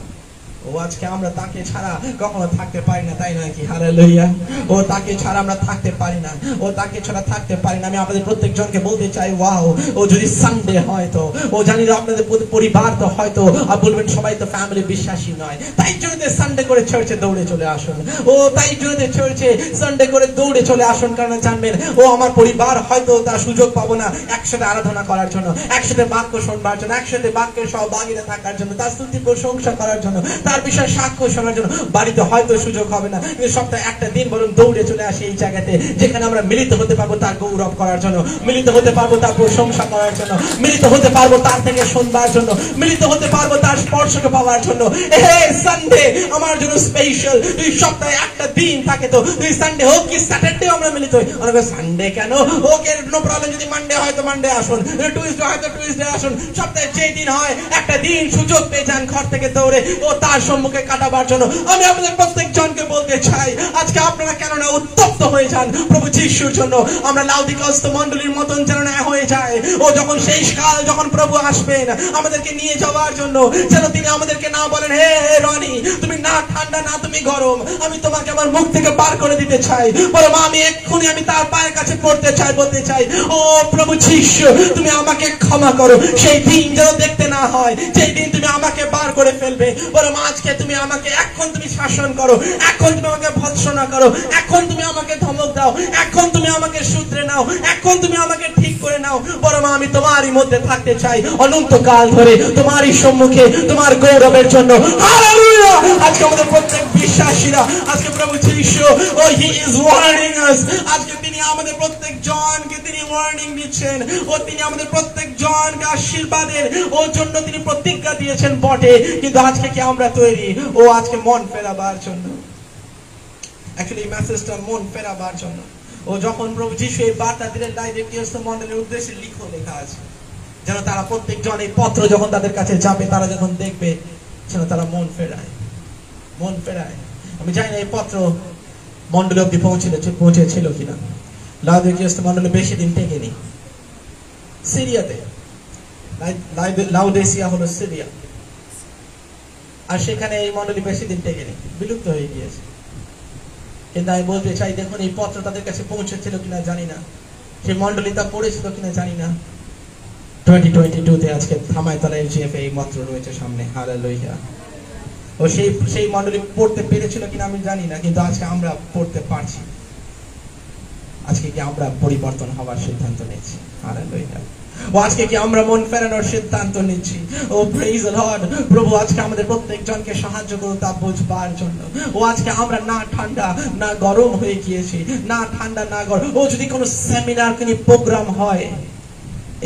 ও আজকে আমরা তাকে ছাড়া কখনো থাকতে পারি না, তাই নয় কি? হালেলুয়া। ও তাকে ছাড়া আমরা থাকতে পারি না, ও তাকে ছাড়া থাকতে পারি না। আমি আপনাদের প্রত্যেক জনকে বলতে চাই, ওয়াও, ও যদি সানডে হয় তো, ও জানি আপনাদের পরিবার তো হয়তো আর বলবেন সবাই তো ফ্যামিলি বিশ্বাসী নয়, তাই জন্য সানডে করে চার্চে দৌড়ে চলে আসুন। ও তাই জন্য চার্চে সানডে করে দৌড়ে চলে আসুন, কারণ জানবেন ও আমার পরিবার হয়তো তার সুযোগ পাবো না একসাথে আরাধনা করার জন্য, একসাথে বাক্য শুনবার জন্য, একসাথে বাক্যের সহভাগীরা থাকার জন্য, তার স্তুতি প্রশংসা করার জন্য, তার বিষয়ে সাক্ষ্য শোনার জন্য বাড়িতে হয়তো সুযোগ হবে না, কিন্তু সপ্তাহে একটা দিন বরং দৌড়ে চলে আসে এই জায়গাতে, যেখানে আমরা মিলিত হতে পারবো তার গৌরব করার জন্য, মিলিত হতে পারবো তার প্রশংসা করার জন্য, মিলিত হতে পারবো তার থেকে শুনবার জন্য, মিলিত হতে পারবো তার স্পর্শকে পাওয়ার জন্য। হে সানডে আমার জন্য স্পেশাল। এই সপ্তাহে একটা দিন থাকে তো, এই সানডে হোক কি স্যাটারডে আমরা মিলিত হই। অনেকে সানডে কেন? ওকে নো প্রবলেম, যদি মানডে হয় তো মানডে আসুন, টুইসডে হয় তো টুইসডে আসুন, সপ্তাহে যে দিন হয় একটা দিন সুযোগ পেয়ে যান ঘর থেকে দৌড়ে ও তার তোমার সম্মুখে কাটাবার জন্য আমি আপনাদের প্রত্যেক জনকে বলতে চাই, আজকে আপনারা কেননা উত্তপ্ত হয়ে যান প্রভু যিশুর জন্য। আমরা লাউদিকস্ত মণ্ডলীর মতন যেন না হয়ে যায়। ও যখন শেষ কাল, যখন প্রভু আসবেন আমাদেরকে নিয়ে যাওয়ার জন্য, যেন তিনি আমাদেরকে না বলেন, হে রনি তুমি না ঠান্ডা না তুমি গরম, আমি তোমাকে আমার মুখ থেকে বার করে দিতে চাই, বরং আমি এক্ষুনি আমি তার পায়ের কাছে পড়তে চাই, বলতে চাই, ও প্রভু যিশু তুমি আমাকে ক্ষমা করো। সেই দিন যেন দেখতে না হয় যেই দিন তুমি আমাকে বার করে ফেলবে, বরং আজকে তুমি আমাকে এখন তুমি শাসন করো, এখন তুমি আমাকে ভৎসনা করো, এখন তুমি আমাকে ধমক দাও, এখন তুমি আমাকে শুধরে নাও, এখন তুমি আমাকে ঠিক করে নাও, বরং আমি তোমারই মধ্যে থাকতে চাই অনন্তকাল ধরে, তোমারই সম্মুখে তোমার গৌরবের জন্য। হালেলুয়া! আজকে আমাদের প্রত্যেক বিশ্বাসীরা, আজকে প্রভু যিশু ও হি ইজ ওয়ার্নিং আস, আজকে তিনি আমাদের প্রত্যেক জনকে তিনি ওয়ার্নিং দিচ্ছেন, ও তিনি আমাদের প্রত্যেক জনকে আশীর্বাদের ও জন্য তিনি প্রতিজ্ঞা দিয়েছেন বটে, কিন্তু আজকে কি আমরা তৈরি ও আজকে মন ফেরাবার জন্য? অ্যাকচুয়ালি এই মেসেজটা মন ফেরাবার জন্য। ও যখন প্রভু যিশু এই বার্তা দিলেন লাউদিকীয়স্থ মণ্ডলীর উদ্দেশ্যে লেখা আছে, যেন তারা প্রত্যেক জন এই পত্র যখন তাদের কাছে যাবে, তারা যখন দেখবে যেন তারা মন ফেরায়, মন ফেরায়। আমি জানি না এই পত্র মণ্ডলী অব্দি পৌঁছেছিল কিনা। লাউদিকীয়স্থ মণ্ডলী বেশি দিন টেকেনি। সিরিয়াতে, লাউডেসিয়া হলো সিরিয়া, আর সেখানে এই মণ্ডলী বেশি দিন টেকেনি, বিলুপ্ত হয়ে গিয়েছে। কিন্তু আমি বলতে চাই, দেখুন এই পত্র তাদের কাছে পৌঁছেছিল কিনা জানি না, সেই মণ্ডলী তা পড়েছিল কিনা জানি না। 2022-তে আজকে ধামাইতলা LGF এই পত্র রয়েছে সামনে। হালেলুয়া! ও সেই মণ্ডলী পড়তে পেরেছিল কিনা আমি জানি না, কিন্তু আজকে আমরা পড়তে পারছি। আজকে কি আমরা পরিবর্তন হওয়ার সিদ্ধান্ত নিচ্ছি? হালেলুয়া! ও আজকে কি আমরা মন ফেরানোর সিদ্ধান্ত নিচ্ছি? ও প্রেইজ দ্য লর্ড! প্রভু আজকে আমাদের প্রত্যেক জনকে সাহায্য করুন তা বুঝবার জন্য। ও আজকে আমরা না ঠান্ডা না গরম হয়ে গিয়েছি, না ঠান্ডা না গরম। ও যদি কোনো সেমিনার কোনো প্রোগ্রাম হয়,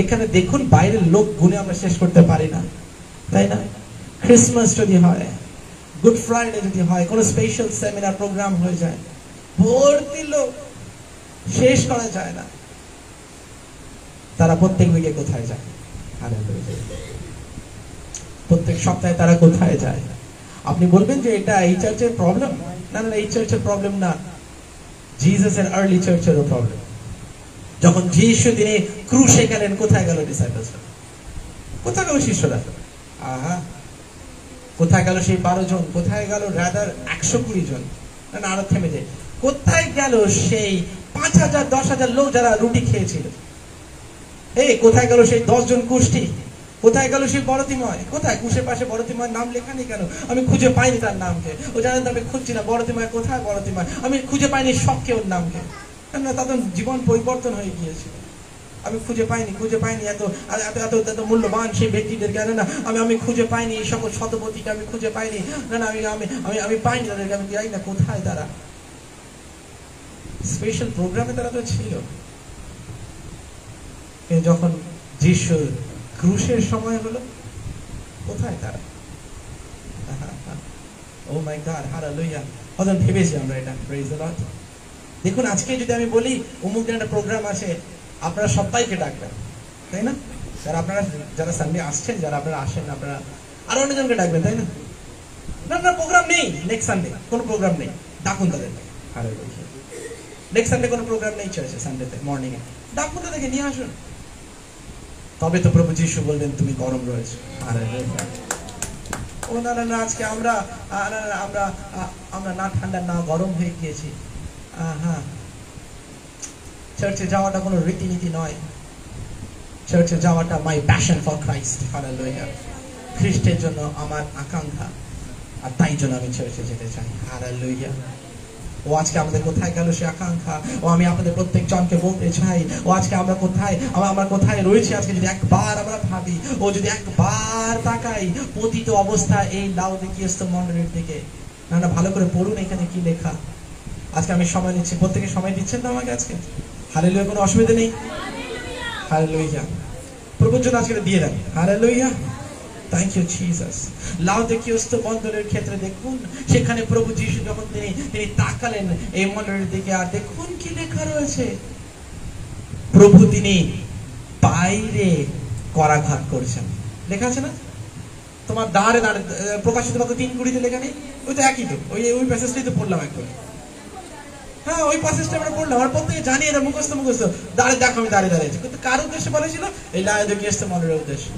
এখানে দেখুন বাইরের লোক গুনে আমরা শেষ করতে পারি না, তাই না? ক্রিসমাস যদি হয়, গুড ফ্রাইডে যদি হয়, কোনো স্পেশাল সেমিনার প্রোগ্রাম হয়ে যায়, ভর্তি লোক, শেষ করা যায় না। তারা প্রত্যেক উইকে কোথায় যায়? প্রত্যেক সপ্তাহে তারা কোথায় যায়? আপনি বলবেন যে এটা এই চার্চের প্রবলেম। না না, এই চার্চের প্রবলেম না, জিসাসের আর্লি চার্চেরও প্রবলেম। যখন যিশু তিনি ক্রুশে গেলেন, কোথায় গেল ডিসাইপলসরা? কোথায় গেল শিষ্যরা? আহা, কোথায় গেল সেই 12 জন? কোথায় গেল রাদার 120 জন? না না, আরো থেমে যায়। কোথায় গেল সেই 5000 10,000 লোক যারা রুটি খেয়েছিল? এই কোথায় গেল সেই 10 জন কুষ্টি? কোথায় গেল সেই বড়তিময়? কোথায়? কুশের পাশে বড়তিময়ের নাম লেখা নেই কেন? আমি খুঁজে পাইনি তার নামকে। ও জানেন তো, আমি খুঁজছি না বড়তিময় কোথায়, বড়তিময় আমি খুঁজে পাইনি সবকে ওর নামকে। না, তাদের জীবন পরিবর্তন হয়ে গিয়েছিল। আমি খুঁজে পাইনি এত এত এত এত মূল্যবান সেই ব্যক্তিদেরকে। না, আমি খুঁজে পাইনি এই সকল শতপথীকে, আমি খুঁজে পাইনি। না না, আমি পাইনি তাদেরকে, আমি জানি না কোথায় তারা। স্পেশাল প্রোগ্রামে তারা তো ছিল, যখন যিশুর ক্রুশের সময় হলো, কোথায় তারা? Oh my God, hallelujah! কতদিন ভেবেছি আমরা এটা। Praise the Lord! দেখুন আজকে যদি আমি বলি অমুক একটা প্রোগ্রাম আছে, আপনারা সবাইকে ডাকবেন, তাই না? যারা সানডে আসছেন, যারা আপনারা আসেন, আপনারা আরো অনেকজনকে ডাকবেন, তাই না? না না, প্রোগ্রাম নেই নেক্সট সানডে, কোনো প্রোগ্রাম নেই, ডাকুন তাদেরকে। হালেলুয়া! নেক্সট সানডে কোনো প্রোগ্রাম নেই চার্চে, সানডেতে মর্নিং এ ডাকুন তাদেরকে, নিয়ে আসুন। তবে তো প্রভু যিশু বলবেন তুমি গরম রয়েছে। হালেলুয়া! ও না না, আজকে আমরা না ঠান্ডা না গরম হয়ে গিয়েছি। হ্যাঁ, চার্চে যাওয়াটা কোনো রীতিনীতি নয়। চার্চে যাওয়াটা my passion for Christ. Hallelujah! খ্রিস্টের জন্য আমার আকাঙ্ক্ষা, আর তাই জন্য আমি চার্চে যেতে চাই। হালেলুয়া! ও আজকে আমাদের কোথায় গেল সে আকাঙ্ক্ষা? ও আমি আপনাদের প্রত্যেক জনকে বলতে চাই, ও আজকে আমরা কোথায় রয়েছি? আজকে যদি একবার আমরা ভাবি, ও যদি একবার তাকাই পতিত অবস্থা এই লাউদিকীয়স্থ মণ্ডলীর দিকে। না, ভালো করে পড়ুন এখানে কি লেখা। আজকে আমি সময় নিচ্ছি, প্রত্যেকে সময় দিচ্ছেন তো আমাকে আজকে? হালেলুয়া! কোনো অসুবিধা নেই। হালেলুয়া! প্রভুর জন্য আজকে দিয়ে দেন। হালেলুয়া! Thank you Jesus. লাউদিকীয়স্থ মণ্ডলীর ক্ষেত্রে দেখুন, সেখানে প্রভু যিশু যখন তিনি তাকালেন এই মণ্ডলীর দিকে, আর দেখুন কি লেখা রয়েছে। প্রভু তিনি বাইরে করাঘাত করছেন, লেখা আছে না? তোমার দ্বারে দ্বারে, প্রকাশিত বাক্য 3:20 লেখা নেই? ওই তো একই তো, ওই প্যাসেজটাই তো পড়লাম একটু। হ্যাঁ, ওই প্যাসেজটা আমরা পড়লাম, আর প্রত্যেকে জানিয়ে দেয় মুখস্থ দ্বারে দেখো আমি দাঁড়িয়ে দাঁড়িয়েছি। কিন্তু কার উদ্দেশ্যে বলেছিল? এই লাউদিকিয়া মণ্ডলীর উদ্দেশ্যে।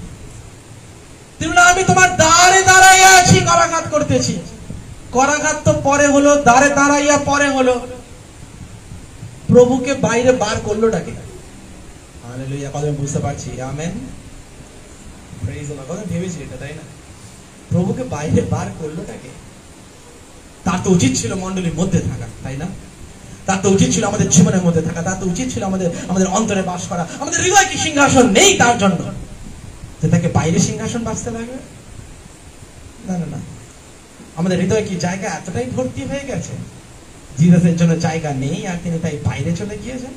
আমি তোমার দ্বারে দাঁড়াইয়া আছি, করাঘাত করতেছি। করাঘাত তো পরে হলো, দ্বারে দাঁড়াইয়া পরে হলো। প্রভুকে বাইরে বার করলোটাকে, হালেলুয়া, কত বুঝতে পারছি, আমেন, প্রেজ দ্য লর্ড। কত ভেবেছি এটা, তাই না? প্রভুকে বাইরে বার করলোটাকে। তার তো উচিত ছিল মণ্ডলীর মধ্যে থাকা, তাই না? তার তো উচিত ছিল আমাদের জীবনের মধ্যে থাকা, তার তো উচিত ছিল আমাদের অন্তরে বাস করা। আমাদের হৃদয় কি সিংহাসন নেই তার জন্য যে তাকে বাইরে সিংহাসন বাঁচতে লাগবে? না না না, আমাদের হৃদয় কি জায়গা এতটাই ভর্তি হয়ে গেছে জিসাসের জন্য জায়গা নেই, আর তিনি তাই বাইরে চলে গিয়েছেন?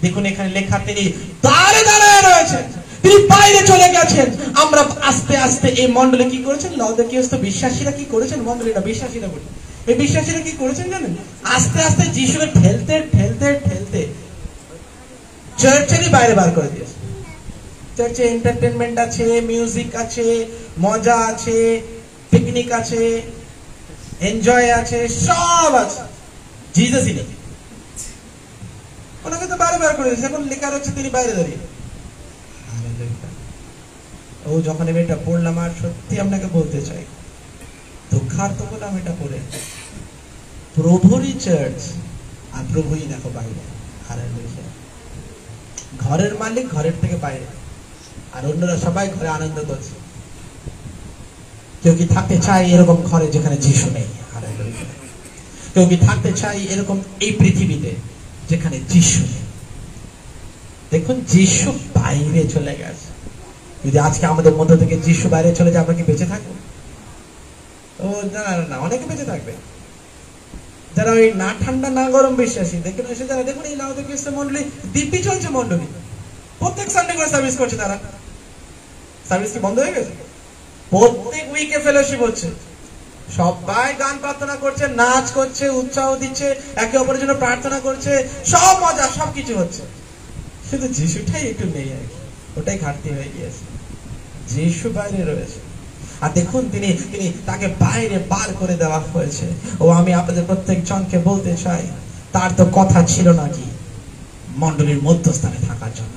দেখুন এখানে লেখা, তিনি দাঁড়ে দাঁড়ায় রয়েছেন, তিনি বাইরে চলে গেছেন। আমরা আস্তে আস্তে এই মণ্ডলী কি করেছেন? লাউদিকিয়াস্থ বিশ্বাসীরা কি করেছেন? মণ্ডলীরা, বিশ্বাসীরা বলি, এই বিশ্বাসীরা কি করেছেন জানেন? আস্তে আস্তে যিশুকে ঠেলতে ঠেলতে ঠেলতে চার্চেরই বাইরে বার করে দিয়েছে। চার্চে এন্টারটেনমেন্ট আছে, মিউজিক আছে, মজা আছে, পিকনিক আছে, এনজয় আছে, সব আছে, জিসাসই নেই। ওনাকে তো বাইরে বার করে দিয়েছে। এখন লেখা রয়েছে তিনি বাইরে দাঁড়িয়ে। ও যখন আমি এটা পড়লাম, আর সত্যি আপনাকে বলতে চাই, দুঃখার্থ হলাম এটা পড়ে। প্রভুরই চার্চ, আর প্রভুই দেখো বাইরে। ঘরের মালিক ঘরের থেকে বাইরে, আর অন্যরা সবাই ঘরে আনন্দ করছে। কেউ কি থাকতে চাই এরকম ঘরে যেখানে যিশু নেই? কেউ কি থাকতে চাই এরকম এই পৃথিবীতে যেখানে যিশু নেই? দেখুন, যিশু বাইরে চলে গেছে। যদি আজকে আমাদের মধ্য থেকে যিশু বাইরে চলে যায়, আমরা কি বেঁচে থাকবো? ও না না না, অনেকে বেঁচে থাকবে যারা ওই না ঠান্ডা না গরম বিশ্বাসী। দেখুন এসে যারা, দেখুন এই লাউদিকিয়া মণ্ডলী দিব্যি চলছে। মণ্ডলী প্রত্যেক সানডে করে সার্ভিস করছে। তারা সার্ভিস কি বন্ধ হয়ে গেছে? প্রত্যেক উইকে ফেলোশিপ হচ্ছে, সবাই গান প্রার্থনা করছে, নাচ করছে, উৎসাহ দিচ্ছে, একে অপরের জন্য প্রার্থনা করছে, সব মজা, সবকিছু হচ্ছে। শুধু যিশুটাই একটু নেই আর কি, ওটাই ঘাটতি হয়ে গিয়েছে। যিশু বাইরে রয়েছে, আর দেখুন তিনি তাকে বাইরে বার করে দেওয়া হয়েছে। ও আমি আপনাদের প্রত্যেক জনকে বলতে চাই, তার তো কথা ছিল নাকি মণ্ডলীর মধ্যস্থানে থাকার জন্য।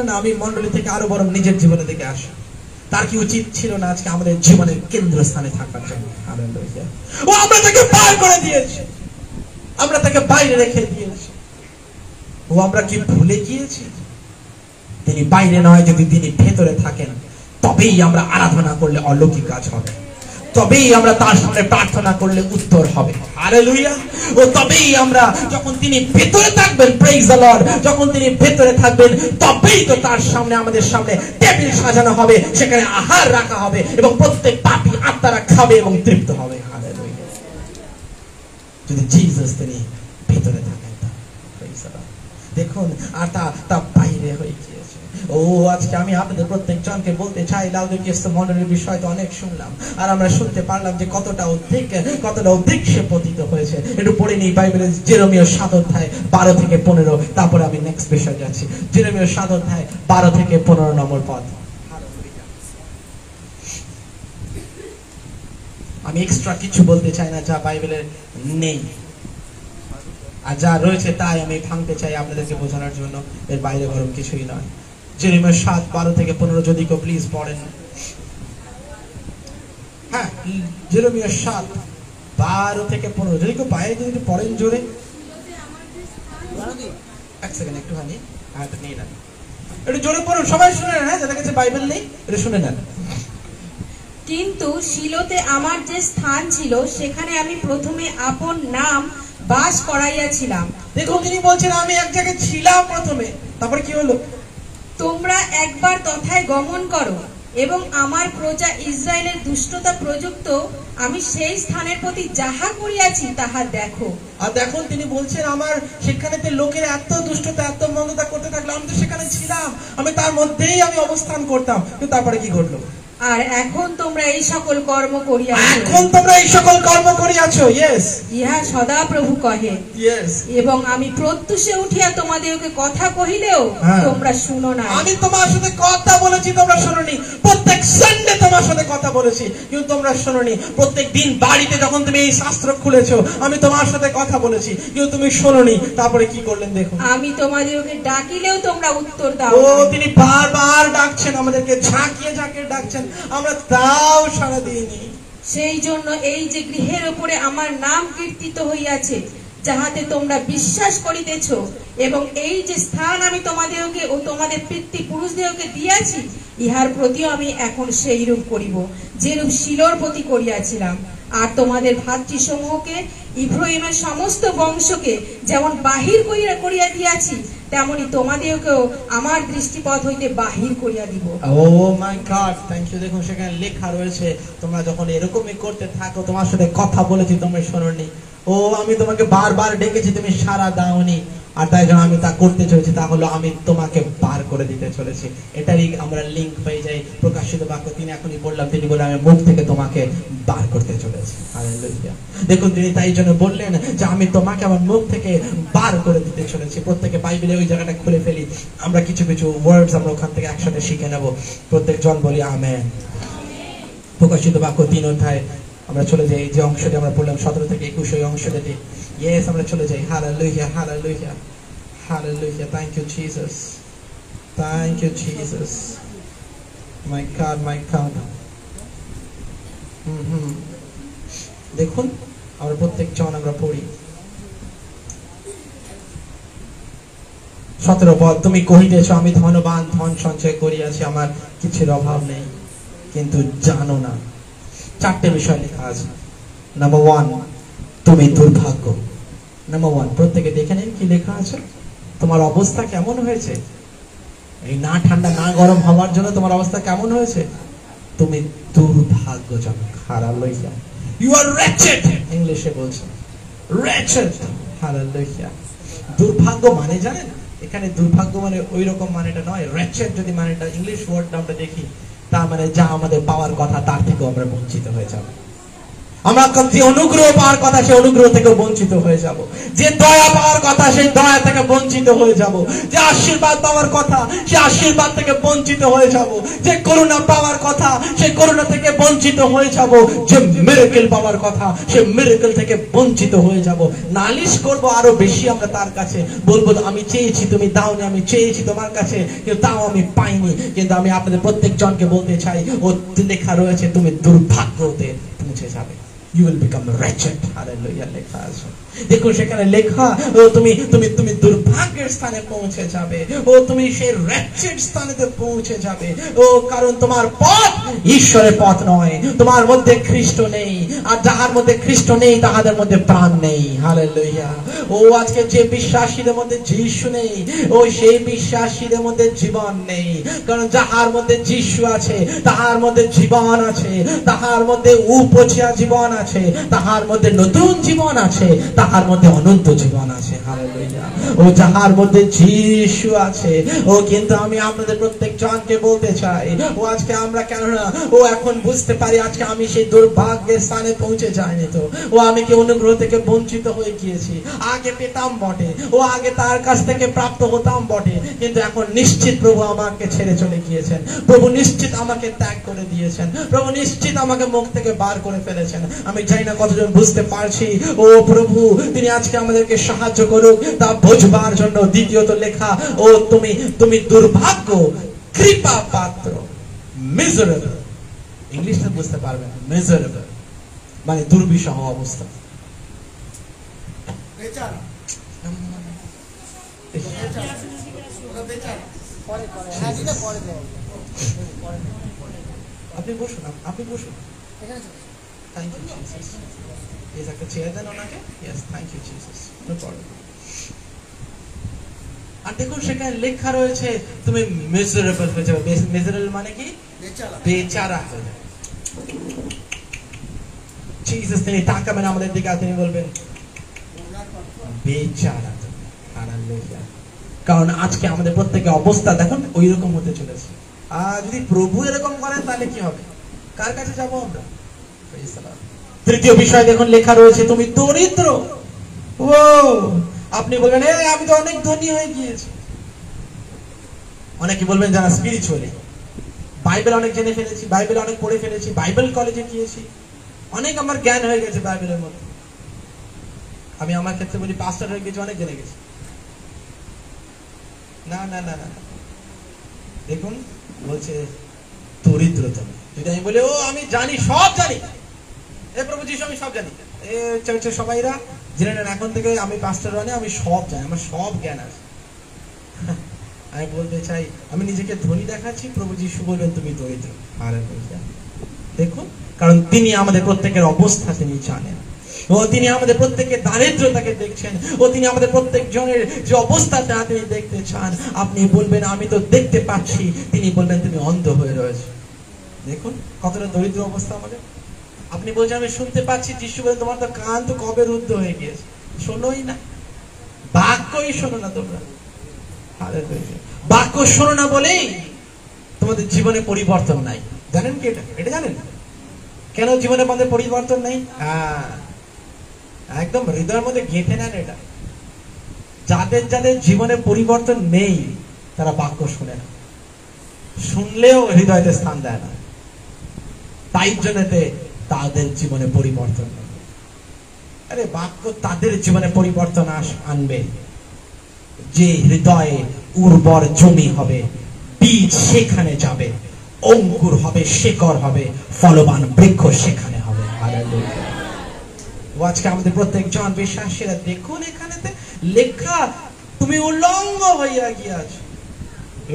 না, আমি মণ্ডলী থেকে আরো বরং নিজের জীবনের দিকে আসি। তার কি উচিত ছিল না আজকে আমাদের জীবনের কেন্দ্রস্থানে থাকার জন্য? ও আমরা তাকে বার করে দিয়েছি, আমরা তাকে বাইরে রেখে দিয়েছি। ও আমরা কি ভুলে গিয়েছি? তিনি বাইরে নয়, যদি তিনি ভেতরে থাকেন, তবেই আমরা আরাধনা করলে অলৌকিক কাজ হবে, তবেই আমরা তার সামনে প্রার্থনা করলে উত্তর হবে। হালেলুয়া। ও তবেই আমরা, যখন তিনি ভেতরে থাকবেন, প্রেইজ দ্য লর্ড, যখন তিনি ভেতরে থাকবেন, তবেই তো তার সামনে, আমাদের সামনে টেবিল সাজানো হবে, সেখানে আহার রাখা হবে, এবং প্রত্যেক পাপী আত্মারা খাবে এবং তৃপ্ত হবে। হালেলুয়া। যদি জিসাস তিনি ভেতরে থাকেন, প্রেইজ দ্য লর্ড। দেখুন, আর তা বাইরে হয়ে গিয়েছে। ও আজকে আমি আপনাদের প্রত্যেক জনকে বলতে চাই, লাউদিকিয়া মণ্ডলীর বিষয় তো অনেক শুনলাম, আর আমরা শুনতে পারলাম যে কতটা অধিক সে পতিত হয়েছে। একটু পড়ে নিই বাইবেলের জেরেমিয়া 7 অধ্যায় 12 থেকে 15, তারপরে আমি নেক্সট বিষয় যাচ্ছি। জেরেমিয়া 7 অধ্যায় 12 থেকে 15 নম্বর পদ। আমি এক্সট্রা কিছু বলতে চাই না যা বাইবেলের নেই, আর যা রয়েছে তাই আমি ভাঙতে চাই আপনাদেরকে বোঝানোর জন্য। এর বাইরে বরং কিছুই নয়। জেরেমিয়া 7 12 থেকে 15 যদি কেউ প্লিজ পড়েন। হ্যাঁ, জেরেমিয়া 7 12 থেকে 15 যদি কেউ বাইরে যদি পড়েন জোরে। এক সেকেন্ড, একটুখানি হাতে নিয়ে নেন, একটু জোরে পড়ুন, সবাই শুনে নেন। হ্যাঁ, যাদের কাছে বাইবেল নেই এটা শুনে নেন। কিন্তু শিলোতে আমার যে স্থান ছিল, সেখানে আমি প্রথমে আপন নাম বাস করাইয়াছিলাম। দেখুন, তিনি বলছেন আমি এক জায়গায় ছিলাম প্রথমে, তারপরে কি হলো? তোমরা একবার তথায় গমন করো, এবং আমার প্রজা ইসরায়েলের দুষ্টতা প্রযুক্ত আমি সেই স্থানের প্রতি যাহা করিয়াছি তাহা দেখো। আর দেখুন, তিনি বলছেন আমার সেখানেতে লোকের এত দুষ্টতা, এত মন্দতা করতে থাকলো, আমি তো সেখানে ছিলাম, আমি তার মধ্যেই আমি অবস্থান করতাম। কিন্তু তারপরে কি ঘটলো? আর এখন তোমরা এই সকল কর্ম করিয়াছ। এখন তোমরা এই সকল কর্ম করিয়াছ। ইয়েস, ইহা সদা প্রভু কহে। ইয়েস। এবং আমি প্রত্যুষে উঠিয়া তোমাদেরকে কথা কহিলেও তোমরা শুনো না। আমি তোমার সাথে কথা বলেছি, তোমরা শোনোনি। প্রত্যেক সানডে তোমার সাথে কথা বলেছি, কিন্তু তোমরা শোনোনি। প্রত্যেক দিন বাড়িতে যখন তুমি এই শাস্ত্র খুলেছো, আমি তোমার সাথে কথা বলেছি, কিন্তু তুমি শোনোনি। তারপরে কি করলেন দেখুন, আমি তোমাদেরকে ডাকিলেও তোমরা উত্তর দাও। ও তিনি বারবার ডাকছেন, আমাদেরকে ঝাঁকিয়ে ঝাঁকিয়ে ডাকছেন, আমরা তাও সাড়া দিইনি। সেই জন্য এই যে গৃহের উপরে আমার নাম কীর্তিত হইয়াছে, যাহাতে তোমরা বিশ্বাস করিতেছ, এবং এই যে স্থান আমি তোমাদেরকে ও তোমাদের পিতৃপুরুষদেরকে দিয়াছি, ইহার প্রতিও আমি এখন সেই রূপ করিব, যেরূপ শিলোর প্রতি করিয়াছিলাম। আর তোমাদের ভাতৃসমূহকে, ইব্রাহিমের সমস্ত বংশকে যেমন বাহির করিয়া দিয়াছি, তেমনি তোমাদেরকেও আমার দৃষ্টিপথ হইতে বাহির করিয়া দিব। ও মাই গড, থ্যাংক ইউ। দেখুন সেখানে লেখা রয়েছে, তোমরা যখন এরকমই করতে থাকো, তোমার সাথে কথা বলেছি, তোমরা শোনোনি। ও আমি তোমাকে বারবার ডেকেছি, তুমি সাড়া দাওনি। আর তাই জন্য আমি তা করতে চলেছি, তা হলো আমি তোমাকে বার করে দিতে চলেছি। এটারই আমরা লিঙ্ক পেয়ে যাই প্রকাশিত বাক্য। তিনি এখনই বললাম, তিনি বলে আমি মুখ থেকে তোমাকে বার করতে চলেছি। হালেলুয়া। দেখুন তিনি তাই জন্য বললেন যে আমি তোমাকে আমার মুখ থেকে বার করে দিতে চলেছি। প্রত্যেকে বাইবেলে ওই জায়গাটা খুলে ফেলি, আমরা কিছু কিছু ওয়ার্ডস আমরা ওখান থেকে একসাথে শিখে নেব। প্রত্যেক জন বলি আমেন। প্রকাশিত বাক্য 3 অধ্যায় আমরা চলে যাই, যে অংশটি আমরা পড়লাম 17 থেকে 21 ওই অংশটি। ইয়েস, আমরা চলে যাই। Hallelujah, hallelujah, hallelujah. Thank you Jesus, thank you Jesus, my God, my God. দেখুন আমরা প্রত্যেক জন আমরা পড়ি 17 পদ। তুমি কহিতেছ আমি ধনবান, ধন সঞ্চয় করিয়াছি, আমার কিছুর অভাব নেই, কিন্তু জানো না। 4টে বিষয় লেখা আছে। নাম্বার 1, তুমি দুর্ভাগ্য। নাম্বার 1, প্রত্যেকে দেখে নিন কি লেখা আছে। তোমার অবস্থা কেমন হয়েছে? এই না ঠান্ডা না গরম হওয়ার জন্য তোমার অবস্থা কেমন হয়েছে? তুমি দুর্ভাগ্যজনক। হালেলুয়া। ইউ আর wretched, ইংলিশে বলছে wretched। হালেলুয়া। দুর্ভাগ্য মানে জানেন, এখানে দুর্ভাগ্য মানে ওই রকম মানেটা নয়। wretched যদি মানেটা ইংলিশ ওয়ার্ডটা আমরা দেখি, তার মানে যা আমাদের পাওয়ার কথা তার থেকেও আমরা বঞ্চিত হয়ে যাব। আমরা যে অনুগ্রহ পাওয়ার কথা সেই অনুগ্রহ থেকে বঞ্চিত হয়ে যাব। যে দয়া পাওয়ার কথা সেই দয়া থেকে বঞ্চিত হয়ে যাব। যে আশীর্বাদ পাওয়ার কথা সেই আশীর্বাদ থেকে বঞ্চিত হয়ে যাব। যে করুণা পাওয়ার কথা সেই করুণা থেকে বঞ্চিত হয়ে যাব। যে মিরাকেল পাওয়ার কথা সেই মিরাকেল থেকে বঞ্চিত হয়ে যাব। নালিশ করব আরো বেশি আমরা তার কাছে, বলবো আমি চেয়েছি তুমি দাওনি, আমি চেয়েছি তোমার কাছে কিন্তু তাও আমি পাইনি। কিন্তু আমি আপনাদের প্রত্যেক জনকে বলতে চাই, ও লেখা রয়েছে তুমি দুর্ভাগ্যতে পৌঁছে যাবে। You will become wretched. Hallelujah. লেখা আছে। দেখো সেখানে লেখা, ও তুমি তুমি তুমি দুর্ভাগ্যের স্থানে পৌঁছে যাবে। ও তুমি সেই wretched স্থানেতে পৌঁছে যাবে। ও কারণ তোমার পথ ঈশ্বরের পথ নয়, তোমার মধ্যে খ্রিস্ট নেই। আর যাহার মধ্যে খ্রিস্ট নেই তাহাদের মধ্যে প্রাণ নেই। হালেলুয়া। ও আজকে যে বিশ্বাসীদের মধ্যে যিশু নেই, ও সেই বিশ্বাসীদের মধ্যে জীবন নেই। কারণ যাহার মধ্যে যিশু আছে তাহার মধ্যে জীবন আছে, তাহার মধ্যে উপচিয়া জীবন আছে, তাহার মধ্যে নতুন জীবন আছে, তাহার মধ্যে অনন্ত জীবন আছে। হালেলুয়া। ও যাহার মধ্যে যিশু আছে, ও কিন্তু আমি আপনাদের প্রত্যেক জনকে বলতে চাই, ও আজকে আমরা কেননা ও এখন বুঝতে পারি আজকে আমি সেই দুর্ভাগ্যের স্থানে পৌঁছে যাইনি। তো ও আমি কি অনুগ্রহ থেকে বঞ্চিত হয়ে গিয়েছি। আগে পেতাম বটে, ও আগে তার কাছ থেকে প্রাপ্ত হতাম বটে, কিন্তু এখন নিশ্চিত প্রভু আমাকে ছেড়ে চলে গিয়েছেন। প্রভু নিশ্চিত আমাকে ত্যাগ করে দিয়েছেন। প্রভু নিশ্চিত আমাকে মুখ থেকে বার করে ফেলেছেন। আমি জানি না কতজন বুঝতে পারছি। ও প্রভু তিনি আজকে আমাদেরকে সাহায্য করুক তা বুঝবার জন্য। দ্বিতীয়ত লেখা, ও তুমি তুমি দুর্ভাগ্য, কৃপা পাত্র, মিজারেবল। ইংলিশটা বুঝতে পারবেন, মিজারেবল মানে দুর্বিষহ অবস্থা। আপনি বসুন, আপনি বসুন। Thank you, Jesus. Is একটা চেয়ার দেন ওনাকে? Yes, thank you, Jesus. No problem. আর দেখুন সেখানে লেখা রয়েছে তুমি মিজারেবল হয়ে যাবে। মিজারেবল মানে কি? বেচারা হয়ে যাবে। Jesus তিনি তাকাবেন আমাদের দিকে, তিনি বলবেন বেচারা। হালেলুয়া। কারণ আজকে আমাদের প্রত্যেকের অবস্থা দেখুন ওই রকম হতে চলেছে। যদি প্রভু এরকম করেন তাহলে কি হবে? কার কাছে যাবো আমরা? তৃতীয় বিষয় দেখুন লেখা রয়েছে, তুমি দরিদ্র। ও আপনি বলবেন আমি তো অনেক ধনী হয়ে গিয়েছি। অনেকে বলবেন যারা স্পিরিচুয়ালি বাইবেল অনেক জেনে ফেলেছি, বাইবেল অনেক পড়ে ফেলেছি, বাইবেল কলেজে গিয়েছি, অনেক আমার জ্ঞান হয়ে গেছে বাইবেলের মধ্যে। আমি আমার ক্ষেত্রে বলি পাস্টার হয়ে গেছি, অনেক জেনে গেছি। না না না না, দেখুন বলছে দরিদ্র তুমি। যদি আমি বলি আমি জানি, সব জানি, প্রভু যিশু আমি সব জানি, চার্চের সবাইরা জেনে নেন এখন থেকে আমি পাস্টার মানে আমি সব জানি, আমার সব জ্ঞান আছে। আমি বলতে চাই আমি নিজেকে ধনী দেখাচ্ছি, প্রভু যিশু বলবেন তুমি দরিদ্র। দেখুন, কারণ তিনি আমাদের প্রত্যেকের অবস্থা তিনি জানেন। ও তিনি আমাদের প্রত্যেকের দারিদ্রতাকে দেখছেন। ও তিনি আমাদের প্রত্যেক জনের যে অবস্থাটা তিনি দেখতে চান। আপনি বলবেন আমি তো দেখতে পাচ্ছি, তিনি বলবেন তুমি অন্ধ হয়ে রয়েছে। দেখুন কতটা দরিদ্র অবস্থা আমাদের। আপনি বলছেন আমি শুনতে পাচ্ছি, যিশু বলেন তোমার তো কান তো কবে রুদ্ধ হয়ে গিয়েছে, শোনোই না, বাক্যই শোনো না তোমরা। বাক্য শোনো না বলেই তোমাদের জীবনে পরিবর্তন নাই। জানেন কি এটা? এটা জানেন কেন জীবনে আমাদের পরিবর্তন নাই? একদম হৃদয়ের মধ্যে গেঁথে নেন এটা। যাদের যাদের জীবনে পরিবর্তন নেই তারা বাক্য শুনে না, শুনলেও হৃদয়তে স্থান দেয় না, তাই জন্যতে তাদের জীবনে পরিবর্তন নেই। আরে বাক্য তাদের জীবনে পরিবর্তন আনবে যে হৃদয়ে উর্বর জমি হবে, বীজ সেখানে যাবে, অঙ্কুর হবে, শেকড় হবে, ফলবান বৃক্ষ সেখানে হবে। হালেলুয়া। আজকে আমাদের প্রত্যেক জন বিশ্বাসীরা দেখুন এখানেতে লেখা তুমি উলঙ্গ হইয়া গিয়াছ।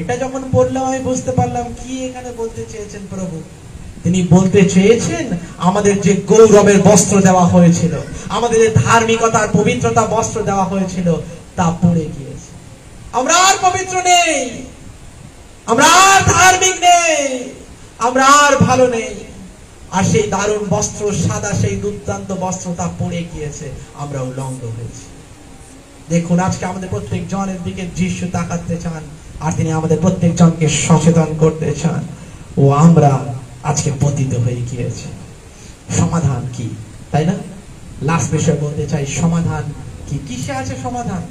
এটা যখন পড়লাম আমি বুঝতে পারলাম কি এখানে বলতে চেয়েছেন প্রভু। তিনি বলতে চেয়েছেন আমাদের যে গৌরবের বস্ত্র দেওয়া হয়েছিল, আমাদের ধার্মিকতার পবিত্রতা বস্ত্র দেওয়া হয়েছিল, তা পড়ে গিয়েছে। আমরা আর পবিত্র নেই, আমরা আর ধার্মিক নেই, আমরা আর ভালো নেই। আর সেই দারুণ বস্ত্র, সাদা সেই দুর্দান্ত বস্ত্র তা পড়ে গিয়েছে, আমরা উলঙ্গ হয়েছি। দেখুন আজকে আমাদের প্রত্যেক জনের দিকে যিশু তাকাতে চান, আর তিনি আমাদের প্রত্যেক জনকে সচেতন করতে চান। ও আমরা আজকে পতিত হয়ে গিয়েছে। সমাধান কি, তাই না? লাস্ট বিষয় বলতে চাই, সমাধান কি? কিসে আছে সমাধান?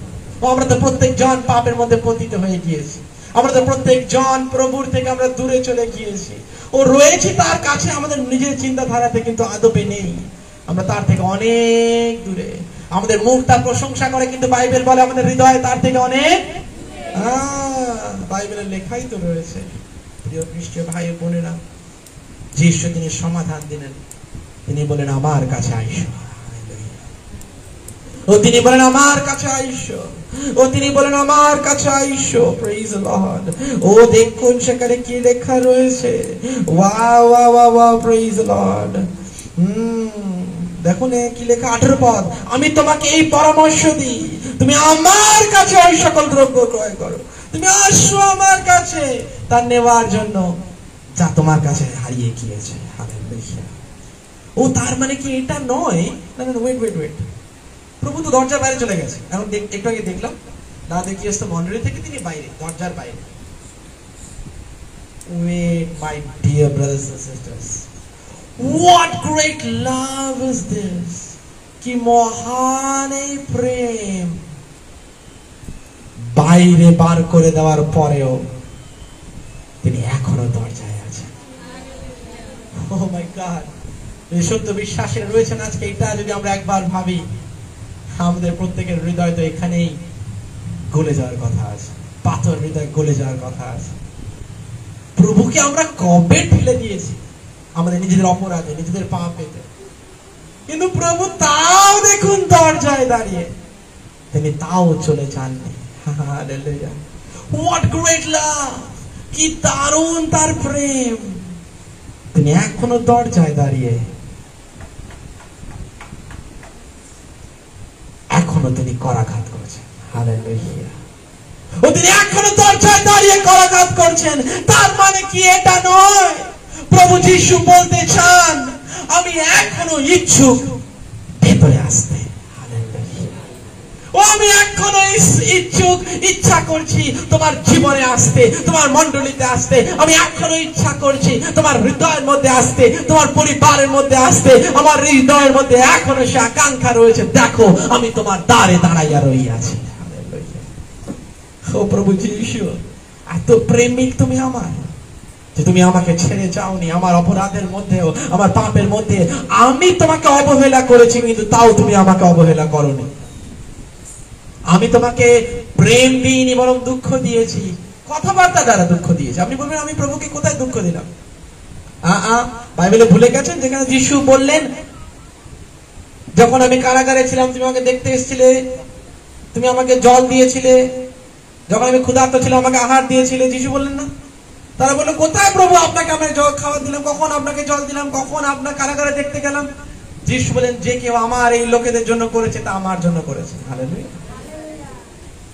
ও আমরা তো প্রত্যেক জন পাপের মধ্যে পতিত হয়ে গিয়েছি। আমরা তো প্রত্যেক জন প্রভুর থেকে আমরা দূরে চলে গিয়েছি। ও রয়েছে তার কাছে, আমাদের নিজের চিন্তাধারাতে কিন্তু আদপে নেই। আমরা তার থেকে অনেক দূরে। আমাদের মুখ তার প্রশংসা করে, কিন্তু বাইবেল বলে আমাদের হৃদয় তার থেকে অনেক। বাইবেলের লেখাই তো রয়েছে। প্রিয় খ্রিস্টীয় ভাই বোনেরা, যিশু তিনি সমাধান দিলেন। তিনি বলেন আমার কাছে আইসো। ও তিনি বলেন আমার কাছে আইসো। ও তিনি বলেন আমার কাছে আইসো। Praise the Lord. ও দেখুন সেখানে কি লেখা রয়েছে। Wow wow wow, praise the Lord. দেখুন কি লেখা, 18 পদ। আমি তোমাকে এই পরামর্শ দিই, তুমি আমার কাছে ওই সকল দ্রব্য ক্রয় করো। তুমি আসো আমার কাছে তা নেওয়ার জন্য যা তোমার কাছে হারিয়ে গিয়েছে। হালেলুয়া। ও তার মানে কি এটা নয়, না না, ওয়েট ওয়েট ওয়েট, প্রভু তো দরজার বাইরে চলে গেছে। এখন একটু আগে দেখলাম না, দেখি আসতো মন্দির থেকে তিনি বাইরে, দরজার বাইরে। Wait, my dear brothers and sisters, what great love is this! কি মহান এই প্রেম! বাইরে বার করে দেওয়ার পরেও তিনি এখনো দরজায় আছেন। Oh my God! এই সত্য বিশ্বাসের রয়েছেন আজকে। এটা যদি আমরা একবার ভাবি, আমাদের প্রত্যেকের হৃদয় তো এখানেই গলে যাওয়ার কথা আছে, পাথর হৃদয় গলে যাওয়ার কথা আছে। প্রভুকে আমরা কবে ঠেলে দিয়েছি আমাদের নিজেদের অপরাধে, নিজেদের পাপেতে, কিন্তু প্রভু তাও দেখুন দরজায় দাঁড়িয়ে, তিনি তাও চলে যাননি। হালেলুয়া। What great love! কি দারুণ তার প্রেম! তিনি এখনো দরজায় দাঁড়িয়ে, এখনো তিনি করাঘাত করছেন। হালেলুয়া। ও তিনি এখনো দরজায় দাঁড়িয়ে করাঘাত করছেন। তার মানে কি এটা নয়, প্রভু যিশু বলতে চান আমি এখনো ইচ্ছুক ভেতরে আসতে। হালেলুয়া। ও ও আমি এখনো ইচ্ছা করছি তোমার জীবনে আসতে, তোমার মণ্ডলীতে আসতে। আমি এখনো ইচ্ছা করছি তোমার হৃদয়ের মধ্যে আসতে, তোমার পরিবারের মধ্যে আসতে। আমার হৃদয়ের মধ্যে এখনো সে আকাঙ্ক্ষা রয়েছে, দেখো আমি তোমার দ্বারে দাঁড়াইয়া রইয়াছি। ও প্রভু যীশু, এত প্রেমিক তুমি আমার, যে তুমি আমাকে ছেড়ে যাওনি। আমার অপরাধের মধ্যেও, আমার পাপের মধ্যে আমি তোমাকে অবহেলা করেছি, কিন্তু তাও তুমি আমাকে অবহেলা করোনি। আমি তোমাকে প্রেম দিইনি, বরং দুঃখ দিয়েছি, কথাবার্তা দ্বারা দুঃখ দিয়েছি। আপনি বলবেন আমি প্রভুকে কোথায় দুঃখ দিলাম? বাইবেলে ভুলে গেছেন যেখানে যিশু বললেন, যখন আমি কারাগারে ছিলাম তুমি আমাকে দেখতে এসেছিলে, তুমি আমাকে জল দিয়েছিলে, যখন আমি ক্ষুধার্ত ছিলাম আমাকে আহার দিয়েছিলে। যিশু বললেন না? তারা বললো, কোথায় প্রভু আপনাকে আমি জল খাবার দিলাম, কখন আপনাকে জল দিলাম, কখন আপনার কারাগারে দেখতে গেলাম? যিশু বলেন, যে কেউ আমার এই লোকেদের জন্য করেছে তা আমার জন্য করেছে। হালেলুয়া।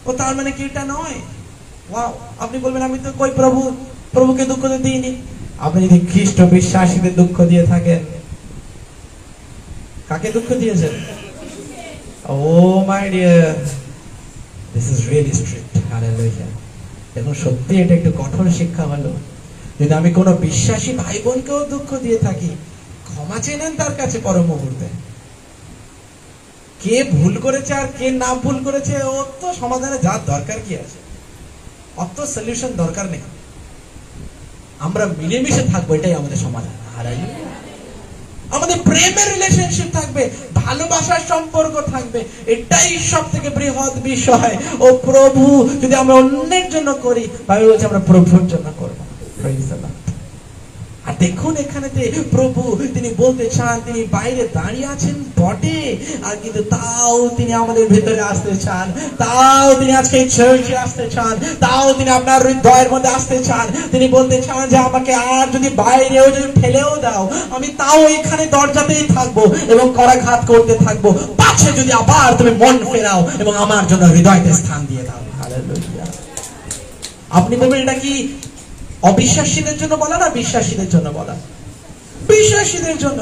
ও তার মানে কি এটা নয়? ওয়াও। আপনি বলবেন আমি তো কই প্রভুকে দুঃখ দিইনি। আপনি যদি খ্রিস্ট বিশ্বাসীদের দুঃখ দিয়ে থাকেন, কাকে দুঃখ দিয়েছেন? Oh my dear, this is really strict. Hallelujah. এখন সত্যি এটা একটু কঠোর শিক্ষা হলো। যদি আমি কোনো বিশ্বাসী ভাই বোনকেও দুঃখ দিয়ে থাকি, ক্ষমা চেয়ে নেন তার কাছে পর মুহূর্তে। কে ভুল করেছে আর কে না ভুল করেছে ওর তো সমাধানে যার দরকার কি আছে, অত সলিউশন দরকার নেই। আমরা মিলেমিশে থাকবো, এটাই আমাদের সমাধান। আমাদের প্রেমের রিলেশনশিপ থাকবে, ভালোবাসার সম্পর্ক থাকবে, এটাই সব থেকে বৃহৎ বিষয়। ও প্রভু যদি আমরা অন্যের জন্য করি, বাইবেল বলছে আমরা প্রভুর জন্য করবো। Praise the Lord. আর দেখুন এখানেতে প্রভু তিনি বলতে চান, তিনি বাইরে দাঁড়িয়ে আছেন বটে, আর কিন্তু তাও তিনি আমাদের ভেতরে আসতে চান, তাও তিনি আজকে এই চার্চে আসতে চান, তাও তিনি আপনার হৃদয়ের মধ্যে আসতে চান। তিনি বলতে চান যে আমাকে আর যদি বাইরেও যদি ফেলেও দাও, আমি তাও এখানে দরজাতেই থাকবো এবং করাঘাত করতে থাকবো, পাছে যদি আবার তুমি মন ফেরাও এবং আমার জন্য হৃদয়তে স্থান দিয়ে দাও। হালেলুয়া। আপনি বলবেন এটা কি অবিশ্বাসীদের জন্য বলা না বিশ্বাসীদের জন্য বলা? বিশ্বাসীদের জন্য।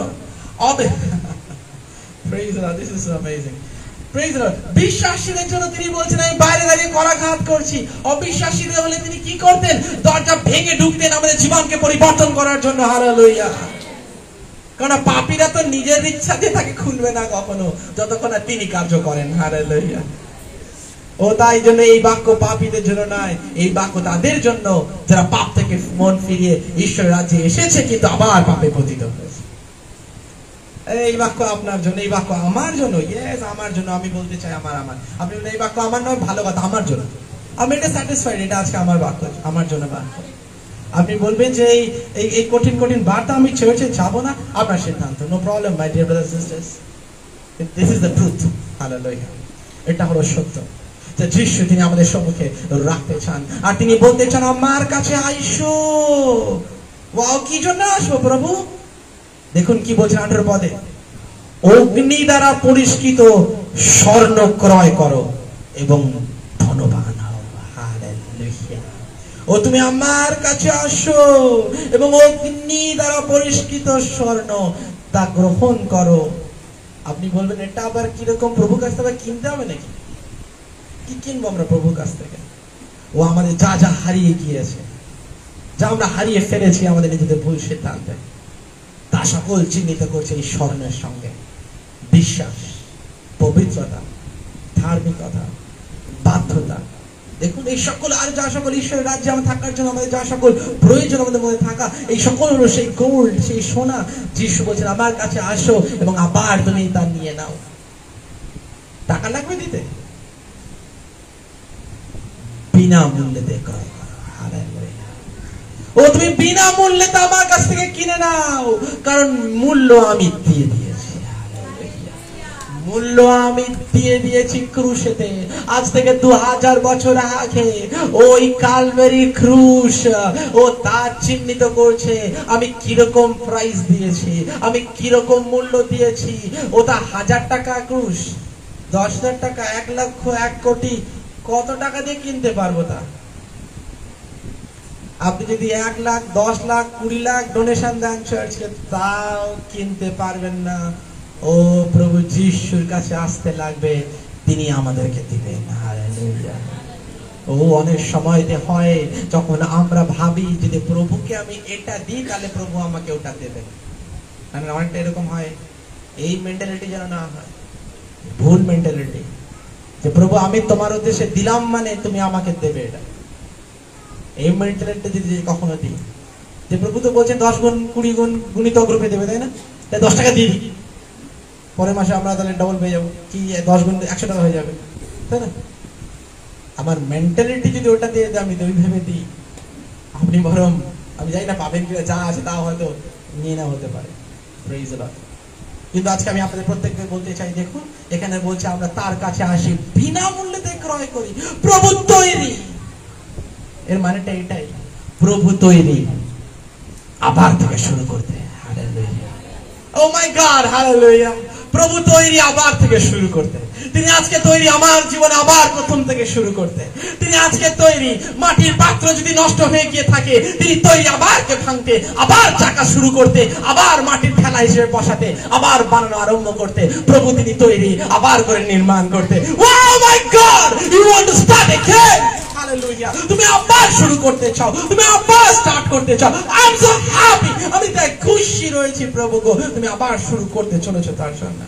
বিশ্বাসীদের জন্য তিনি বলছেন আমি বাইরে দাঁড়িয়ে করাঘাত করছি। অবিশ্বাসীদের হলে তিনি কি করতেন? দরজা ভেঙে ঢুকতেন আমাদের জীবনকে পরিবর্তন করার জন্য। হালেলুয়া। কারণ পাপীরা তো নিজের ইচ্ছা দিয়ে তাকে খুলবে না কখনো, যতক্ষণ না তিনি কার্য করেন। হালেলুয়া। ও তাই জন্য এই বাক্য পাপীদের জন্য নয়, এই বাক্য তাদের জন্য যারা পাপ থেকে মন ফিরিয়ে ঈশ্বর রাজ্যে এসেছে কিন্তু আবার পাপে পতিত হয়েছে। এই বাক্য আপনার জন্য, এই বাক্য আমার জন্য। ইয়েস, আমার জন্য। আমি বলতে চাই আমার। আপনি এই বাক্য আমার নয়, ভালো কথা, আমার জন্য। আমি এটা স্যাটিসফাইড, এটা আজকে আমার বাক্য, আমার জন্য বাক্য। আপনি বলবেন যে এই কঠিন কঠিন বার্তা আমি চার্চে যাবো না, আপনার সিদ্ধান্ত। No problem my dear brothers sisters, this is the truth. Hallelujah. এটা হলো সত্য যে যিশু তিনি আমাদের সম্মুখে রাখতে চান, আর তিনি বলতে চান আমার কাছে আইসো। ওয়াও, কি জন্য আসবো প্রভু? দেখুন কি বলছেন 18 পদে, অগ্নি দ্বারা পরিষ্কৃত স্বর্ণ ক্রয় করো এবং ধনবান হও। হালেলুয়া। ও তুমি আমার কাছে আসো এবং অগ্নি দ্বারা পরিষ্কৃত স্বর্ণ তা গ্রহণ করো। আপনি বলবেন এটা আবার কিরকম? প্রভুর কাছ থেকে কিনতে হবে নাকি? কি কিনবো আমরা প্রভুর কাছ থেকে? ও আমাদের যা যা হারিয়ে গিয়েছে, যা আমরা হারিয়ে ফেলেছি আমাদের নিজেদের ভুল সিদ্ধান্তে, তা সকল চিহ্নিত করছে এই স্মরণের সঙ্গে। বিশ্বাস, পবিত্রতা, ধার্মিকতা, বাধ্যতা। দেখুন এই সকল, আর যা সকল ঈশ্বরের রাজ্যে আমরা থাকার জন্য আমাদের যা সকল প্রয়োজন আমাদের মধ্যে থাকা, এই সকল হলো সেই গোল্ড, সেই সোনা। যিশু বলছেন আমার কাছে আসো এবং আবার তুমি তা নিয়ে নাও। টাকা লাগবে দিতে? বিনামূল্যে ক্রয় করো। হালেলুয়া। ও তুমি বিনামূল্যে তা আমার কাছ থেকে কিনে নাও, কারণ মূল্য আমি দিয়ে দিয়েছি। মূল্য আমি দিয়ে দিয়েছি ক্রুশেতে। আজ থেকে 2000 বছর আগে ওই কালভারি ক্রুশ ও তা চিহ্নিত করছে আমি কিরকম প্রাইস দিয়েছি, আমি কিরকম মূল্য দিয়েছি। ও তা 1000 টাকা ক্রুশ, 10,000 টাকা, 1 লক্ষ, 1 কোটি, কত টাকা দিয়ে কিনতে পারবো তা? আপনি যদি 1 লাখ, 10 লাখ, 20 লাখ ডোনেশন দেন চার্চকে, তাও কিনতে পারবেন না। ও প্রভু যিশুর কাছে আসতে লাগবে, তিনি আমাদেরকে দিবেন। হালেলুয়া। ও অনেক সময়তে হয় যখন আমরা ভাবি যদি প্রভুকে আমি এটা দিই তাহলে প্রভু আমাকে ওটা দেবেন। মানে অনেকটা এরকম হয়, এই মেন্টালিটি যেন না হয়, ভুল মেন্টালিটি যে প্রভু আমি তোমার উদ্দেশ্যে দিলাম মানে তুমি আমাকে দেবে, এটা এই মেন্টালিটি যদি কখনো দিই যে প্রভু তো বলছেন 10 গুণ 20 গুণ গুণিতক রূপে দেবে, তাই না? তাই 10 টাকা দিয়ে দিই, পরের মাসে আমরা তাহলে ডবল পেয়ে যাবো, কি 10 গুণ 100 টাকা হয়ে যাবে, তাই না? আমার মেন্টালিটি যদি ওটা দিয়ে দেয়, আমি তো ওইভাবে দিই, আপনি বরং আমি জানি না পাবেন কিনা, যা আছে তা হয়তো নিয়ে না হতে পারে। Praise the Lord. কিন্তু আজকে আমি আপনাদের প্রত্যেককে বলতে চাই, দেখুন এখানে বলছে আমরা তার কাছে আসি বিনামূল্যে ক্রয় করি, প্রভু তৈরি। এর মানেটা এটাই, প্রভু তৈরি আবার থেকে শুরু করতে। Hallelujah, O my God, hallelujah. প্রভু তৈরি আবার থেকে শুরু করতে। তিনি আজকে তৈরি আমার জীবনে আবার প্রথম থেকে শুরু করতে। তিনি আজকে তৈরি, মাটির পাত্র যদি নষ্ট হয়ে গিয়ে থাকে তিনি তৈরি আবার কে ভাঙতে, আবার চাকা শুরু করতে, আবার মাটির খেলা হিসেবে বসাতে, আবার বানানো আরম্ভ করতে। প্রভু তিনি তৈরি আবার করে নির্মাণ করতে। Oh my God, you want to start again. Hallelujah. তুমি আবার শুরু করতে চাও, তুমি আবার স্টার্ট করতে চাও। আই এম সো হ্যাপি, আমি তাই খুশি রয়েছি প্রভু গো, তুমি আবার শুরু করতে চলেছো তার জন্য।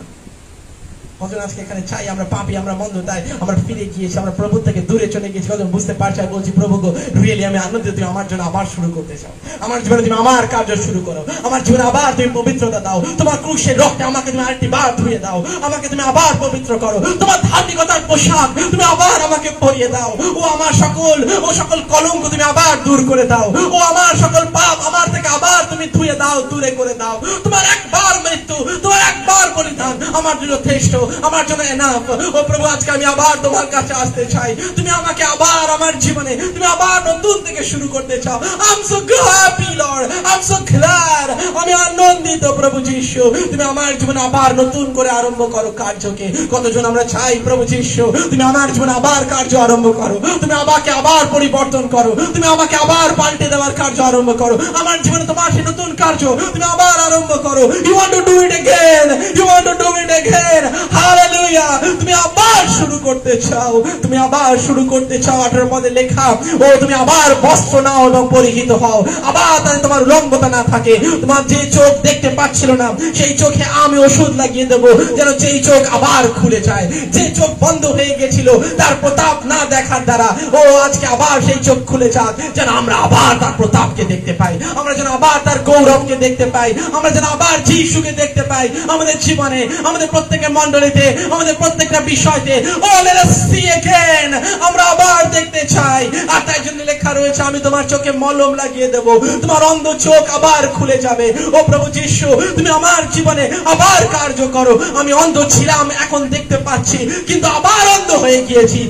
কজন আজকে এখানে চাই আমরা পাপি, আমরা মন্দ, তাই আমরা ফিরে গিয়েছি, আমরা প্রভু থেকে দূরে চলে গেছি। কজন বুঝতে পারছি আর বলছি প্রভু গো রিয়েলি আমি আনন্দিত, তুমি আমার জন্য আবার শুরু করতে চাও, আমার জীবনে তুমি আমার কার্য শুরু করো, আমার জীবনে আবার তুমি পবিত্রতা দাও, তোমার ক্রুশের রক্তে আমাকে তুমি আরেকটি বার ধুয়ে দাও, আমাকে তুমি আবার পবিত্র করো, তোমার ধার্মিকতার পোশাক তুমি আবার আমাকে পরিয়ে দাও। ও আমার সকল কলঙ্ক তুমি আবার দূর করে দাও, ও আমার সকল পাপ আমার থেকে আবার তুমি ধুয়ে দাও, দূরে করে দাও। তোমার একবার মৃত্যু, তোমার একবার বলিদান আমার জন্য যথেষ্ট, আমার জন্য এনাফ। ও প্রভু আজকে আমি আবার তোমার কাছে আসতে চাই, তুমি আমাকে আবার আমার জীবনে তুমি আবার নতুন থেকে শুরু করতে চাও। I am so happy Lord, I am so glad, আমি আনন্দিত প্রভু যিশু, তুমি আমার জীবনে আবার নতুন করে আরম্ভ করো কার্যকে। কতজন আমরা চাই প্রভু যিশু তুমি আমার জীবনে আবার কার্য আরম্ভ করো, তুমি আমাকে আবার পরিবর্তন করো, তুমি আমাকে আবার পাল্টে দেওয়ার কার্য আরম্ভ করো, আমার জীবনে তোমার সেই নতুন কার্য তুমি আবার আরম্ভ করো। You want to do it again, you want to do it again. Hallelujah. তুমি আবার শুরু করতে চাও, তুমি আবার শুরু করতে চাও। 18 পদে লেখা, ও তুমি আবার বস্ত্র নাও এবং পরিহিত হও, আবার তাই তোমার উলঙ্গতা না থাকে। তোমার যে চোখ দেখতে পাচ্ছিল না সেই চোখে আমি ওষুধ লাগিয়ে দেবো, যেন সেই চোখ আবার খুলে যায়। যে চোখ বন্ধ হয়ে গেছিল তার প্রতাপ না দেখার দ্বারা, ও আজকে আবার সেই চোখ খুলে যাক, যেন আমরা আবার তার প্রতাপকে দেখতে পাই, আমরা যেন আবার তার গৌরবকে দেখতে পাই, আমরা যেন আবার যিশুকে দেখতে পাই আমাদের জীবনে, আমাদের প্রত্যেকের মণ্ডলীতে, আমাদের প্রত্যেকটা বিষয়তে। ও লেট আস সি अगेन, আমরা আবার দেখতে চাই। আর তাই জন্য লেখা রয়েছে, আমি তোমার চোখে মলম লাগিয়ে দেব, তোমার অন্ধ চোখ আবার খুলে যাবে। ও প্রভু যিশু তুমি আমার জীবনে আবার কার্য করো। আমি অন্ধ ছিলাম, এখন দেখতে পাচ্ছি, কিন্তু আবার অন্ধ হয়ে গিয়েছি।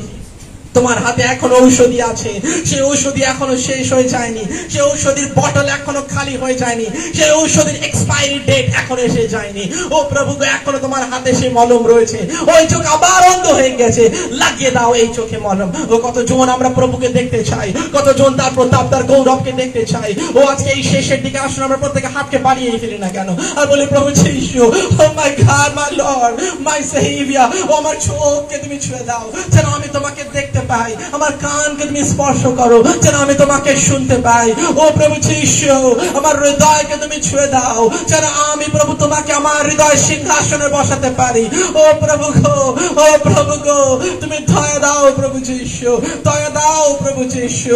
তোমার হাতে এখনো ঔষধি আছে, সেই ঔষধি এখনো শেষ হয়ে যায়নি, সেই ঔষধির বটল এখনো খালি হয়ে যায়নি, সেই ঔষধির এক্সপায়ারি ডেট এখনো এসে যায়নি। ও প্রভু এখনো তোমার হাতে সেই মলম রয়েছে। ওই চোখ আবার অন্ধ হয়ে গেছে, লাগিয়ে দাও এই চোখে মলম। ও কতজন আমরা প্রভুকে দেখতে চাই, কতজন তার প্রতাপ তার গৌরবকে দেখতে চাই। ও আজকে এই শেষের দিকে আসুন আমরা প্রত্যেকে হাতকে বাড়িয়ে ফেলি না কেন, আর বলি প্রভু যিশু, oh my God, my Lord, my saviour, ও আমার চোখকে তুমি ছুঁয়ে দাও, যেন আমি তোমাকে দেখতে পাই, আমার কানকে তুমি স্পর্শ করো, যেন আমি তোমাকে শুনতে পাই। ও প্রভু যিশু আমার হৃদয়কে তুমি ছুঁয়ে দাও, যেন আমি প্রভু তোমাকে আমার হৃদয় সিংহাসনে বসাতে পারি। ও প্রভু গো, ও প্রভু গো, তুমি দয়া দাও প্রভু যিশু, দয়া দাও প্রভু যিশু।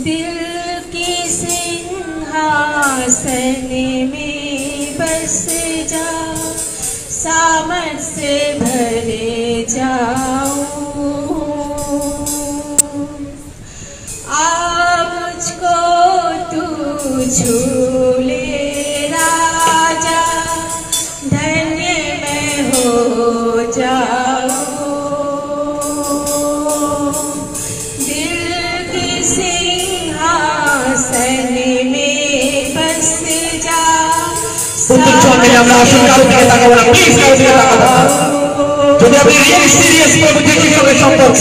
दिल की सिंहासन में बस जा, सामर्थ से भरे जाओ, मुझको तू छू ले राजा, धन्य मैं हो जाऊं। दिल की सिंहासन में बस जा, আমরা আসুন কারো দিকে তাকাবো না, প্লিজ কারো দিকে তাকাবো না। যদি আপনি রিয়েলি সিরিয়াস প্রভু যিশুর সঙ্গে সম্পর্ক,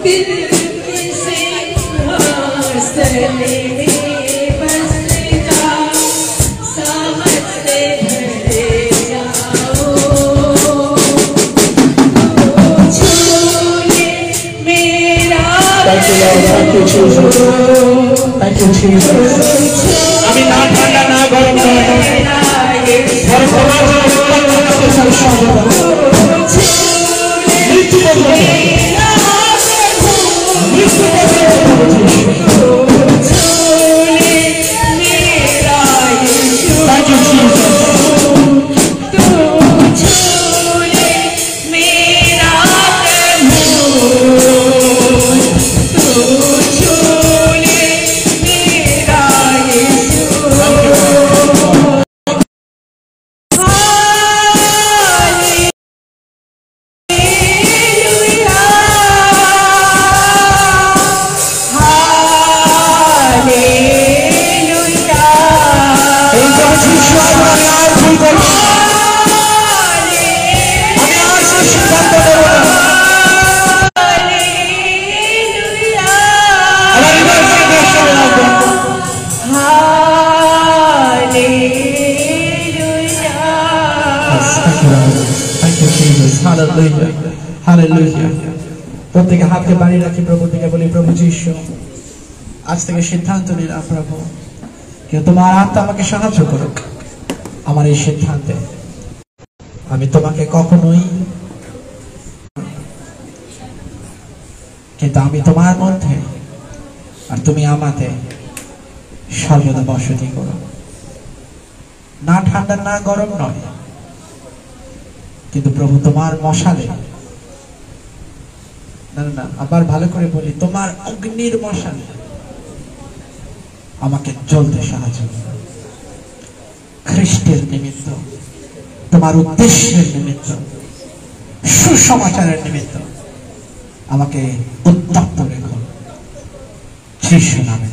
दिल के सिंहासन में बस जाओ, साहस से भर जाओ। छूने मेरा Thank you, Jesus. আমি না ঠান্ডা না গরম নয়, বরং তোমার মৃত্যু প্রত্যেকে হাতকে বাড়িয়ে রাখি, প্রভুর দিকে বলি, প্রভু যিশু আজ থেকে সিদ্ধান্ত নিলাম প্রভু, কিন্তু তোমার আত্মা আমাকে সাহায্য করুক আমার এই সিদ্ধান্তে। আমি তোমাকে কখনোই, কিন্তু আমি তোমার মধ্যে আর তুমি আমাতে সর্বদা বসতি করো। না ঠান্ডা না গরম নয়, কিন্তু প্রভু তোমার মশালে, না না আবার ভালো করে বলি, তোমার অগ্নির মশালে আমাকে জ্বলতে সাহায্য করো। খ্রিস্টের নিমিত্ত, তোমার উদ্দেশ্যের নিমিত্ত, সুসমাচারের নিমিত্ত আমাকে উত্তপ্ত রেখো, যিশু নামে।